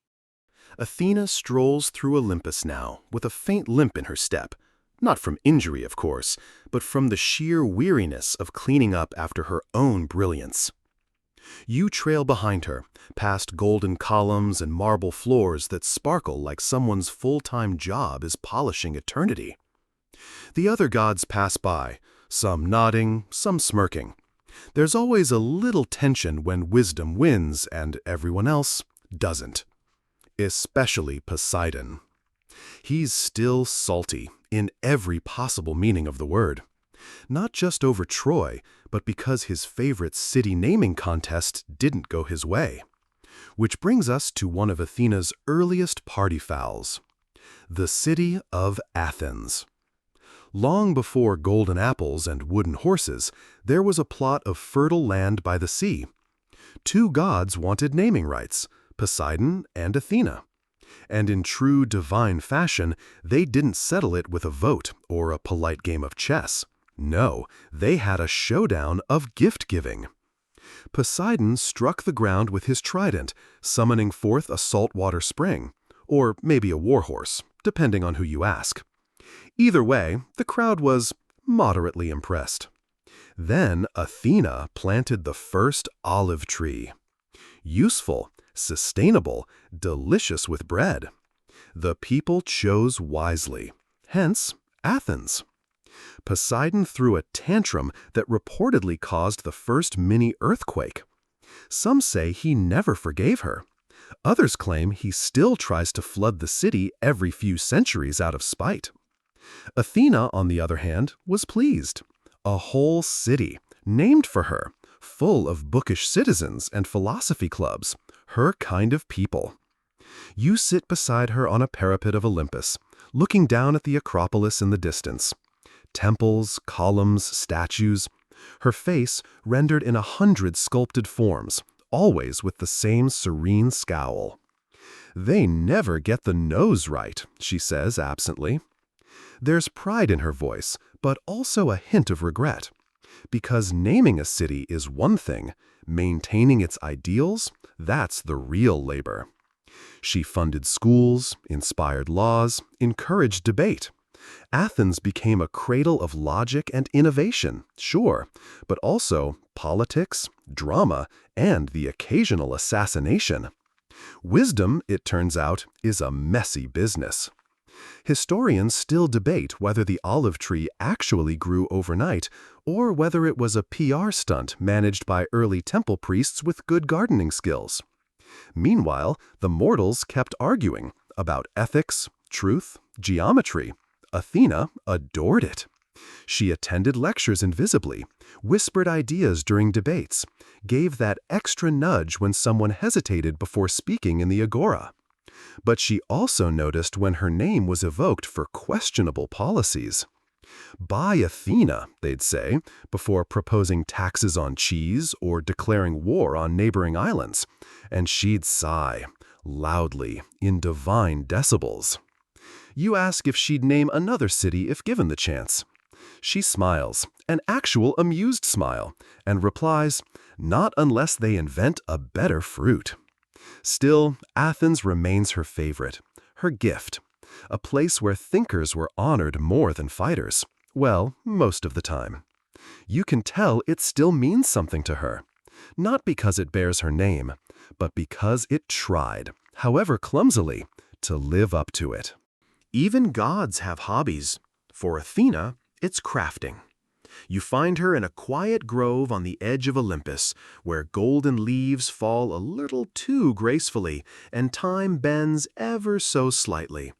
Athena strolls through Olympus now, with a faint limp in her step. Not from injury, of course, but from the sheer weariness of cleaning up after her own brilliance. You trail behind her, past golden columns and marble floors that sparkle like someone's full-time job is polishing eternity. The other gods pass by, some nodding, some smirking. There's always a little tension when wisdom wins and everyone else doesn't. Especially Poseidon. He's still salty, in every possible meaning of the word. Not just over Troy, but because his favorite city naming contest didn't go his way. Which brings us to one of Athena's earliest party fouls. The city of Athens. Long before golden apples and wooden horses, there was a plot of fertile land by the sea. Two gods wanted naming rights, Poseidon and Athena. And in true divine fashion, they didn't settle it with a vote or a polite game of chess. No, they had a showdown of gift-giving. Poseidon struck the ground with his trident, summoning forth a saltwater spring, or maybe a warhorse, depending on who you ask. Either way, the crowd was moderately impressed. Then Athena planted the first olive tree. Useful, sustainable, delicious with bread. The people chose wisely, hence Athens. Poseidon threw a tantrum that reportedly caused the first mini-earthquake. Some say he never forgave her. Others claim he still tries to flood the city every few centuries out of spite. Athena, on the other hand, was pleased. A whole city, named for her, full of bookish citizens and philosophy clubs, her kind of people. You sit beside her on a parapet of Olympus, looking down at the Acropolis in the distance. Temples, columns, statues. Her face rendered in 100 sculpted forms, always with the same serene scowl. "They never get the nose right," she says absently. There's pride in her voice, but also a hint of regret. Because naming a city is one thing, maintaining its ideals, that's the real labor. She funded schools, inspired laws, encouraged debate. Athens became a cradle of logic and innovation, sure, but also politics, drama, and the occasional assassination. Wisdom, it turns out, is a messy business. Historians still debate whether the olive tree actually grew overnight or whether it was a PR stunt managed by early temple priests with good gardening skills. Meanwhile, the mortals kept arguing about ethics, truth, geometry. Athena adored it. She attended lectures invisibly, whispered ideas during debates, gave that extra nudge when someone hesitated before speaking in the agora. But she also noticed when her name was evoked for questionable policies. "By Athena," they'd say, before proposing taxes on cheese or declaring war on neighboring islands, and she'd sigh, loudly, in divine decibels. You ask if she'd name another city if given the chance. She smiles, an actual amused smile, and replies, "Not unless they invent a better fruit." Still, Athens remains her favorite, her gift, a place where thinkers were honored more than fighters. Well, most of the time. You can tell it still means something to her, not because it bears her name, but because it tried, however clumsily, to live up to it. Even gods have hobbies. For Athena, it's crafting. You find her in a quiet grove on the edge of Olympus, where golden leaves fall a little too gracefully and time bends ever so slightly,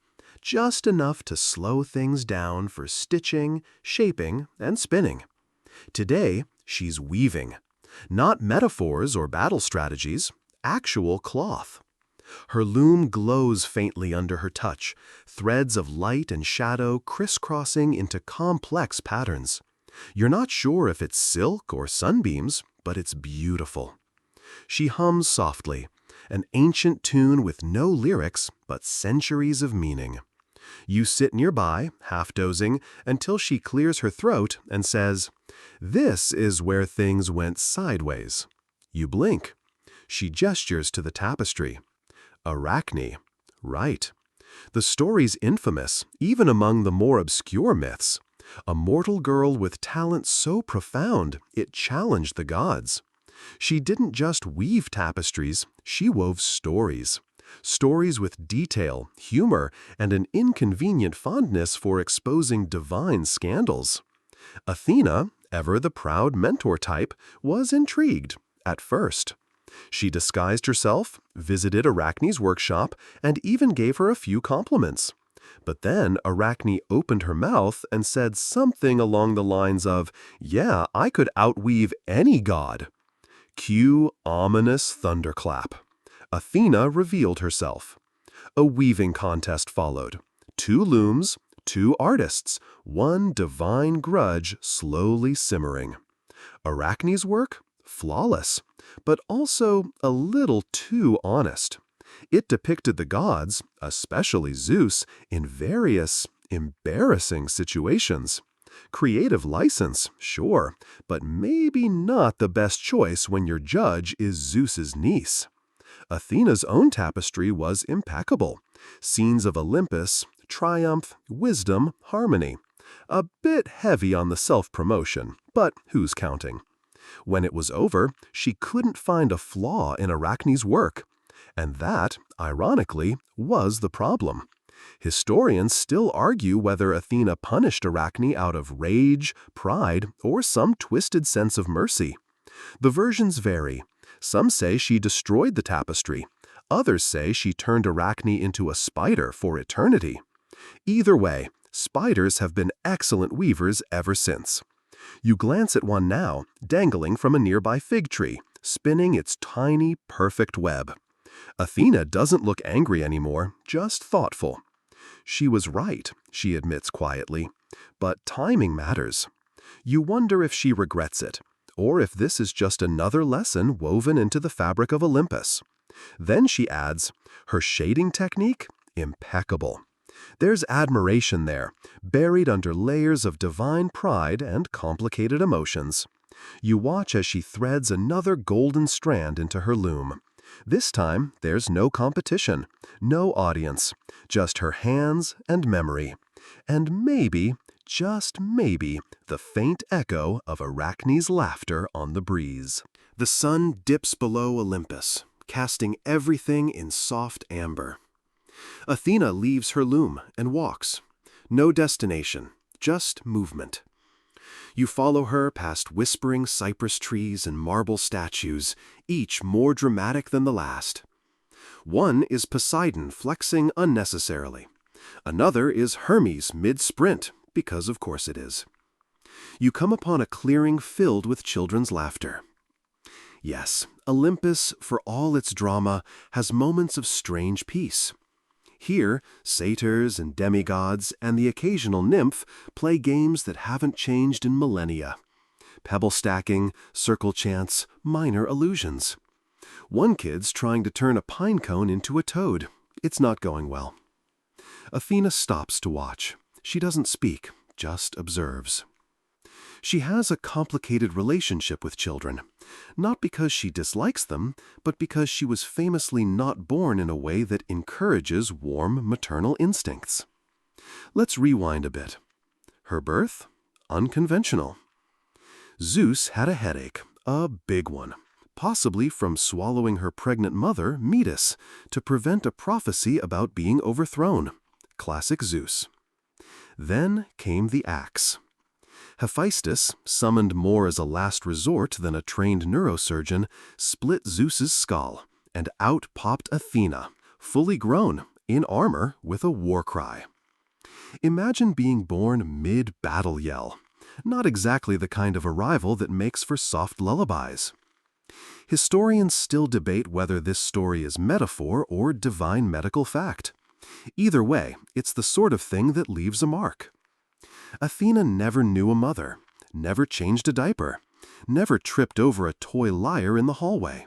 just enough to slow things down for stitching, shaping, and spinning. Today, she's weaving. Not metaphors or battle strategies, actual cloth. Her loom glows faintly under her touch, threads of light and shadow crisscrossing into complex patterns. You're not sure if it's silk or sunbeams, but it's beautiful. She hums softly, an ancient tune with no lyrics but centuries of meaning. You sit nearby, half dozing, until she clears her throat and says, "This is where things went sideways." You blink. She gestures to the tapestry. Arachne. Right. The story's infamous, even among the more obscure myths. A mortal girl with talent so profound, it challenged the gods. She didn't just weave tapestries, she wove stories. Stories with detail, humor, and an inconvenient fondness for exposing divine scandals. Athena, ever the proud mentor type, was intrigued, at first. She disguised herself, visited Arachne's workshop, and even gave her a few compliments. But then Arachne opened her mouth and said something along the lines of, "Yeah, I could outweave any god." Cue ominous thunderclap. Athena revealed herself. A weaving contest followed. 2 looms, Two artists, one divine grudge slowly simmering. Arachne's work? Flawless, but also a little too honest. It depicted the gods, especially Zeus, in various embarrassing situations. Creative license, sure, but maybe not the best choice when your judge is Zeus's niece. Athena's own tapestry was impeccable. Scenes of Olympus, triumph, wisdom, harmony. A bit heavy on the self-promotion, but who's counting? When it was over, she couldn't find a flaw in Arachne's work. And that, ironically, was the problem. Historians still argue whether Athena punished Arachne out of rage, pride, or some twisted sense of mercy. The versions vary. Some say she destroyed the tapestry. Others say she turned Arachne into a spider for eternity. Either way, spiders have been excellent weavers ever since. You glance at one now, dangling from a nearby fig tree, spinning its tiny, perfect web. Athena doesn't look angry anymore, just thoughtful. She was right, she admits quietly, but timing matters. You wonder if she regrets it, or if this is just another lesson woven into the fabric of Olympus. Then she adds, her shading technique? Impeccable. There's admiration there, buried under layers of divine pride and complicated emotions. You watch as she threads another golden strand into her loom. This time, there's no competition, no audience, just her hands and memory. And maybe, just maybe, the faint echo of Arachne's laughter on the breeze. The sun dips below Olympus, casting everything in soft amber. Athena leaves her loom and walks. No destination, just movement. You follow her past whispering cypress trees and marble statues, each more dramatic than the last. One is Poseidon flexing unnecessarily. Another is Hermes mid-sprint, because of course it is. You come upon a clearing filled with children's laughter. Yes, Olympus, for all its drama, has moments of strange peace. Here, satyrs and demigods and the occasional nymph play games that haven't changed in millennia. Pebble stacking, circle chants, minor illusions. One kid's trying to turn a pine cone into a toad. It's not going well. Athena stops to watch. She doesn't speak, just observes. She has a complicated relationship with children, not because she dislikes them, but because she was famously not born in a way that encourages warm maternal instincts. Let's rewind a bit. Her birth? Unconventional. Zeus had a headache, a big one, possibly from swallowing her pregnant mother, Metis, to prevent a prophecy about being overthrown. Classic Zeus. Then came the axe. Hephaestus, summoned more as a last resort than a trained neurosurgeon, split Zeus's skull, and out popped Athena, fully grown, in armor, with a war cry. Imagine being born mid-battle yell. Not exactly the kind of arrival that makes for soft lullabies. Historians still debate whether this story is metaphor or divine medical fact. Either way, it's the sort of thing that leaves a mark. Athena never knew a mother, never changed a diaper, never tripped over a toy lyre in the hallway.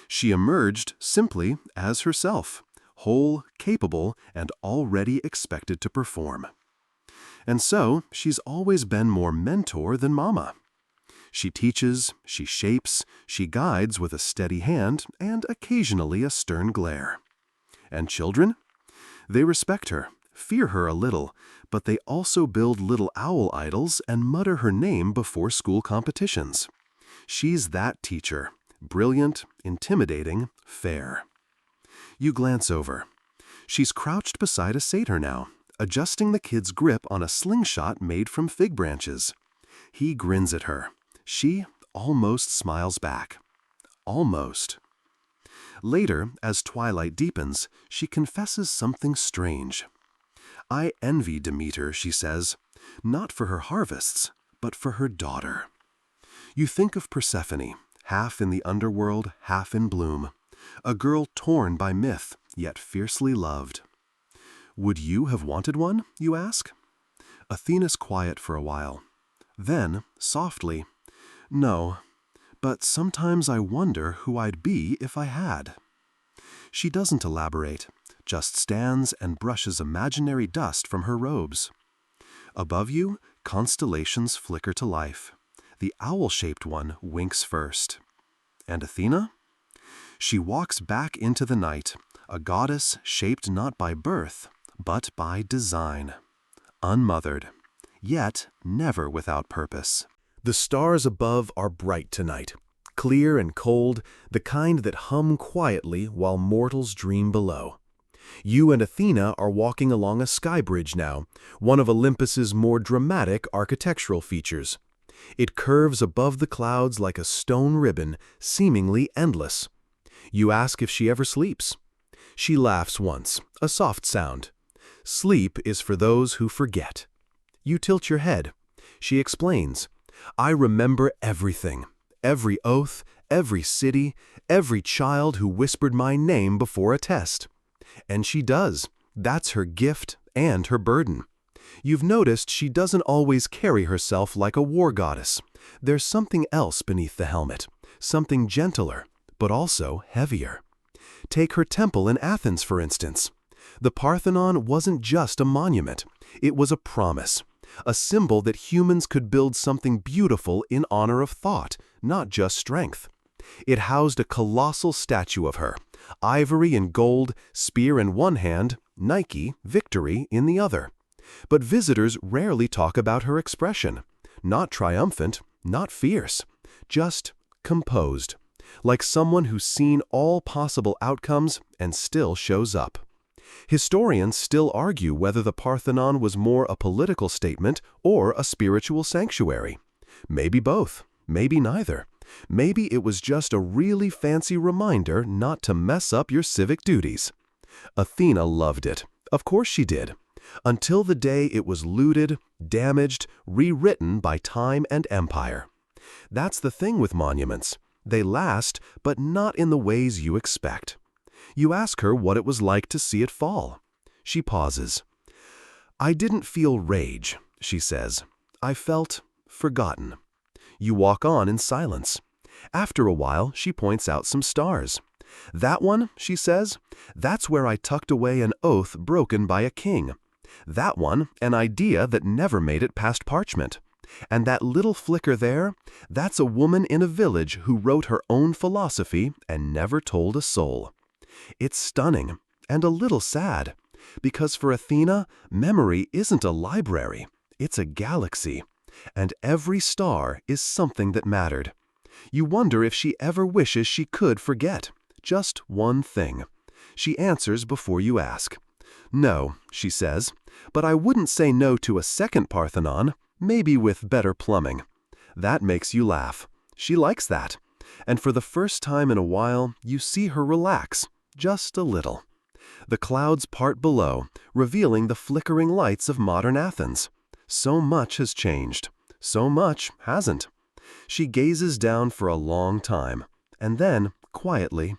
She emerged simply as herself, whole, capable, and already expected to perform. And so, she's always been more mentor than mama. She teaches, she shapes, she guides with a steady hand and occasionally a stern glare. And children? They respect her, fear her a little, but they also build little owl idols and mutter her name before school competitions. She's that teacher, brilliant, intimidating, fair. You glance over. She's crouched beside a satyr now, adjusting the kid's grip on a slingshot made from fig branches. He grins at her. She almost smiles back. Almost. Later, as twilight deepens, she confesses something strange. I envy Demeter, she says, not for her harvests, but for her daughter. You think of Persephone, half in the underworld, half in bloom, a girl torn by myth, yet fiercely loved. Would you have wanted one, you ask? Athena's quiet for a while. Then, softly, "No, but sometimes I wonder who I'd be if I had." She doesn't elaborate, just stands and brushes imaginary dust from her robes. Above you, constellations flicker to life. The owl-shaped one winks first. And Athena? She walks back into the night, a goddess shaped not by birth, but by design. Unmothered, yet never without purpose. The stars above are bright tonight, clear and cold, the kind that hum quietly while mortals dream below. You and Athena are walking along a sky bridge now, one of Olympus's more dramatic architectural features. It curves above the clouds like a stone ribbon, seemingly endless. You ask if she ever sleeps. She laughs once, a soft sound. Sleep is for those who forget. You tilt your head. She explains, "I remember everything, every oath, every city, every child who whispered my name before a test." And she does. That's her gift and her burden. You've noticed she doesn't always carry herself like a war goddess. There's something else beneath the helmet, something gentler, but also heavier. Take her temple in Athens, for instance. The Parthenon wasn't just a monument. It was a promise, a symbol that humans could build something beautiful in honor of thought, not just strength. It housed a colossal statue of her, ivory and gold, spear in one hand, Nike, victory, in the other. But visitors rarely talk about her expression. Not triumphant, not fierce, just composed, like someone who's seen all possible outcomes and still shows up. Historians still argue whether the Parthenon was more a political statement or a spiritual sanctuary. Maybe both, maybe neither. Maybe it was just a really fancy reminder not to mess up your civic duties. Athena loved it. Of course she did. Until the day it was looted, damaged, rewritten by time and empire. That's the thing with monuments. They last, but not in the ways you expect. You ask her what it was like to see it fall. She pauses. "I didn't feel rage," she says. "I felt forgotten." You walk on in silence. After a while, she points out some stars. "That one," she says, "that's where I tucked away an oath broken by a king. That one, an idea that never made it past parchment. And that little flicker there, that's a woman in a village who wrote her own philosophy and never told a soul." It's stunning and a little sad, because for Athena, memory isn't a library, it's a galaxy, and every star is something that mattered. You wonder if she ever wishes she could forget, just one thing. She answers before you ask. "No," she says, "but I wouldn't say no to a second Parthenon, maybe with better plumbing." That makes you laugh. She likes that. And for the first time in a while, you see her relax, just a little. The clouds part below, revealing the flickering lights of modern Athens. So much has changed. So much hasn't. She gazes down for a long time, and then, quietly,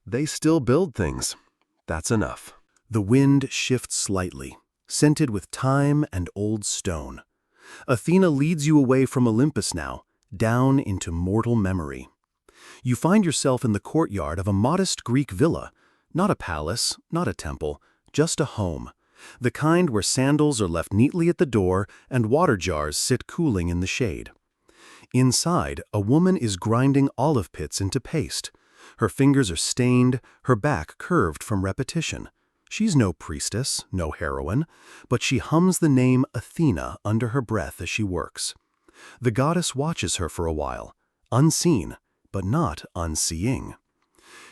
"They still build things. That's enough." The wind shifts slightly, scented with time and old stone. Athena leads you away from Olympus now, down into mortal memory. You find yourself in the courtyard of a modest Greek villa, not a palace, not a temple, just a home, the kind where sandals are left neatly at the door and water jars sit cooling in the shade. Inside, a woman is grinding olive pits into paste. Her fingers are stained, her back curved from repetition. She's no priestess, no heroine, but she hums the name Athena under her breath as she works. The goddess watches her for a while, unseen, but not unseeing.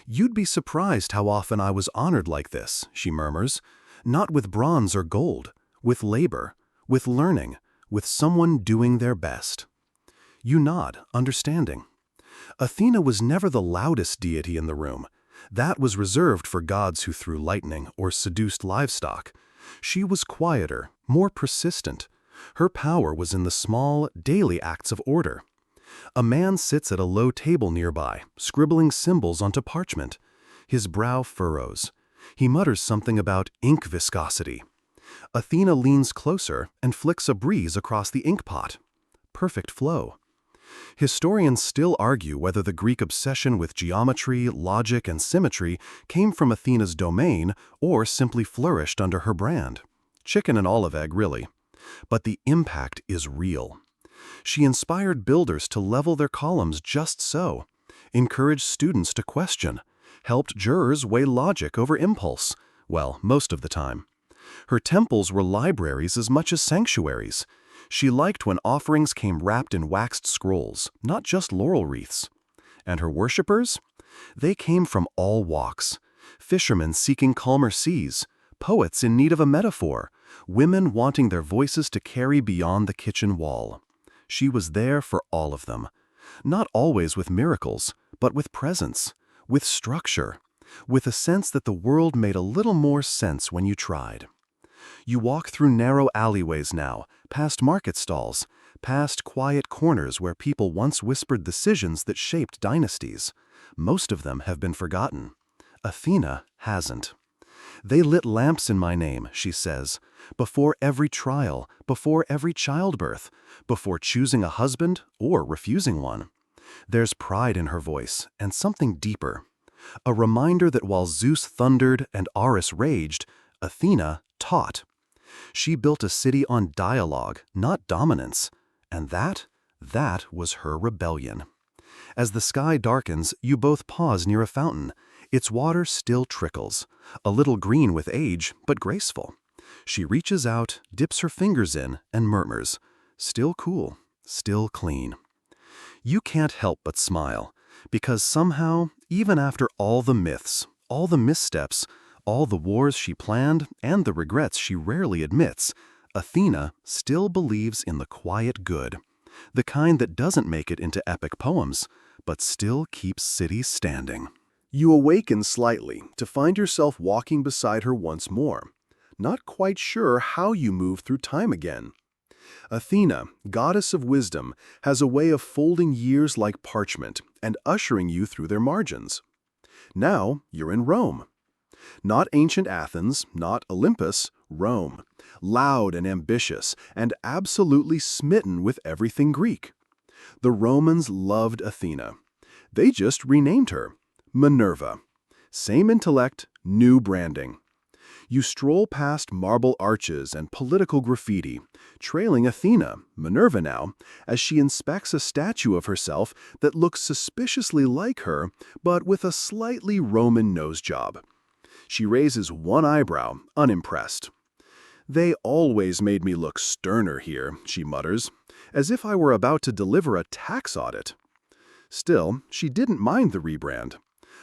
"You'd be surprised how often I was honored like this," she murmurs, "not with bronze or gold, with labor, with learning, with someone doing their best." You nod, understanding. Athena was never the loudest deity in the room. That was reserved for gods who threw lightning or seduced livestock. She was quieter, more persistent. Her power was in the small, daily acts of order. A man sits at a low table nearby, scribbling symbols onto parchment. His brow furrows. He mutters something about ink viscosity. Athena leans closer and flicks a breeze across the inkpot. Perfect flow. Historians still argue whether the Greek obsession with geometry, logic, and symmetry came from Athena's domain or simply flourished under her brand. Chicken and olive egg, really. But the impact is real. She inspired builders to level their columns just so, encouraged students to question, helped jurors weigh logic over impulse, well, most of the time. Her temples were libraries as much as sanctuaries. She liked when offerings came wrapped in waxed scrolls, not just laurel wreaths. And her worshippers? They came from all walks. Fishermen seeking calmer seas, poets in need of a metaphor, women wanting their voices to carry beyond the kitchen wall. She was there for all of them. Not always with miracles, but with presence, with structure, with a sense that the world made a little more sense when you tried. You walk through narrow alleyways now, past market stalls, past quiet corners where people once whispered decisions that shaped dynasties. Most of them have been forgotten. Athena hasn't. They lit lamps in my name, she says, before every trial, before every childbirth, before choosing a husband or refusing one. There's pride in her voice, and something deeper. A reminder that while Zeus thundered and Ares raged, Athena taught. She built a city on dialogue, not dominance. And that was her rebellion. As the sky darkens, you both pause near a fountain. Its water still trickles, a little green with age, but graceful. She reaches out, dips her fingers in, and murmurs, "Still cool, still clean." You can't help but smile, because somehow, even after all the myths, all the missteps, all the wars she planned, and the regrets she rarely admits, Athena still believes in the quiet good, the kind that doesn't make it into epic poems, but still keeps cities standing. You awaken slightly to find yourself walking beside her once more, not quite sure how you move through time again. Athena, goddess of wisdom, has a way of folding years like parchment and ushering you through their margins. Now you're in Rome. Not ancient Athens, not Olympus, Rome. Loud and ambitious, and absolutely smitten with everything Greek. The Romans loved Athena. They just renamed her Minerva. Same intellect, new branding. You stroll past marble arches and political graffiti, trailing Athena, Minerva now, as she inspects a statue of herself that looks suspiciously like her, but with a slightly Roman nose job. She raises one eyebrow, unimpressed. "They always made me look sterner here," she mutters, as if I were about to deliver a tax audit. Still, she didn't mind the rebrand.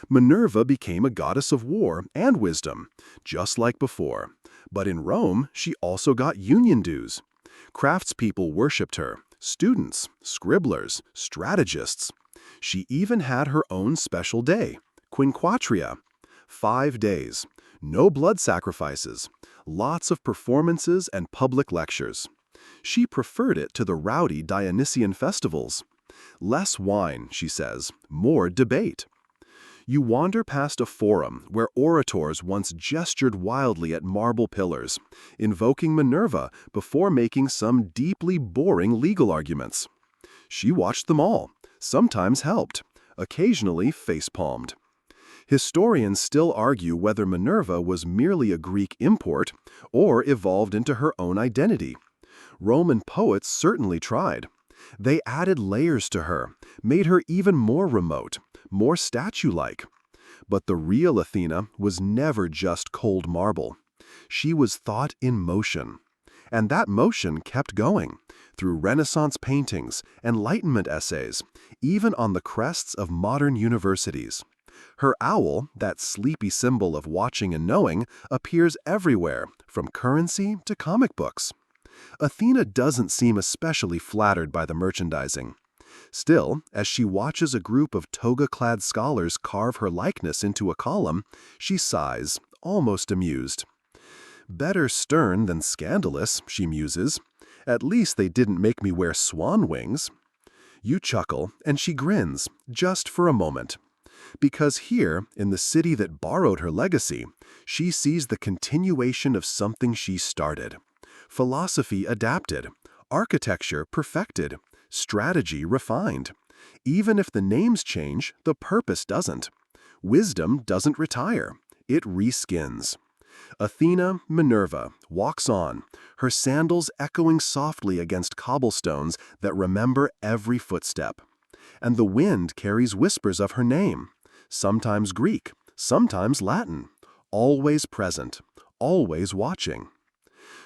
Minerva became a goddess of war and wisdom, just like before. But in Rome, she also got union dues. Craftspeople worshipped her, students, scribblers, strategists. She even had her own special day, Quinquatria. 5 days, no blood sacrifices, lots of performances and public lectures. She preferred it to the rowdy Dionysian festivals. Less wine, she says, more debate. You wander past a forum where orators once gestured wildly at marble pillars, invoking Minerva before making some deeply boring legal arguments. She watched them all, sometimes helped, occasionally face-palmed. Historians still argue whether Minerva was merely a Greek import or evolved into her own identity. Roman poets certainly tried. They added layers to her, made her even more remote, more statue-like. But the real Athena was never just cold marble. She was thought in motion. And that motion kept going, through Renaissance paintings, Enlightenment essays, even on the crests of modern universities. Her owl, that sleepy symbol of watching and knowing, appears everywhere, from currency to comic books. Athena doesn't seem especially flattered by the merchandising. Still, as she watches a group of toga-clad scholars carve her likeness into a column, she sighs, almost amused. "Better stern than scandalous," she muses. "At least they didn't make me wear swan wings." You chuckle, and she grins, just for a moment. Because here, in the city that borrowed her legacy, she sees the continuation of something she started. Philosophy adapted, architecture perfected, strategy refined. Even if the names change, the purpose doesn't. Wisdom doesn't retire, it reskins. Athena, Minerva, walks on, her sandals echoing softly against cobblestones that remember every footstep. And the wind carries whispers of her name, sometimes Greek, sometimes Latin, always present, always watching.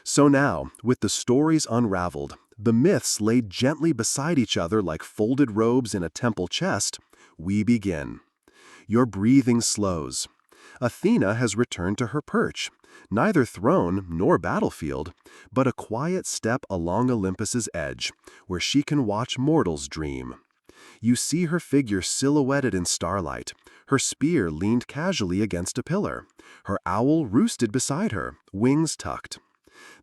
So now, with the stories unraveled, the myths laid gently beside each other like folded robes in a temple chest, we begin. Your breathing slows. Athena has returned to her perch, neither throne nor battlefield, but a quiet step along Olympus's edge, where she can watch mortals dream. You see her figure silhouetted in starlight, her spear leaned casually against a pillar, her owl roosted beside her, wings tucked.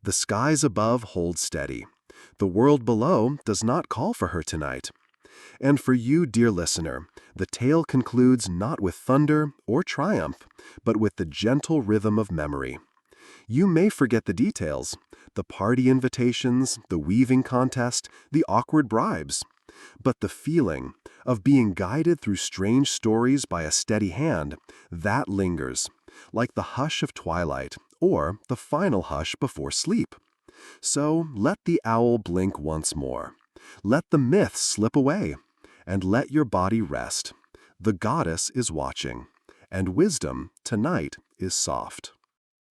The skies above hold steady. The world below does not call for her tonight. And for you, dear listener, the tale concludes not with thunder or triumph, but with the gentle rhythm of memory. You may forget the details, the party invitations, the weaving contest, the awkward bribes. But the feeling of being guided through strange stories by a steady hand, that lingers, like the hush of twilight or the final hush before sleep. So let the owl blink once more. Let the myth slip away, and let your body rest. The goddess is watching, and wisdom tonight is soft.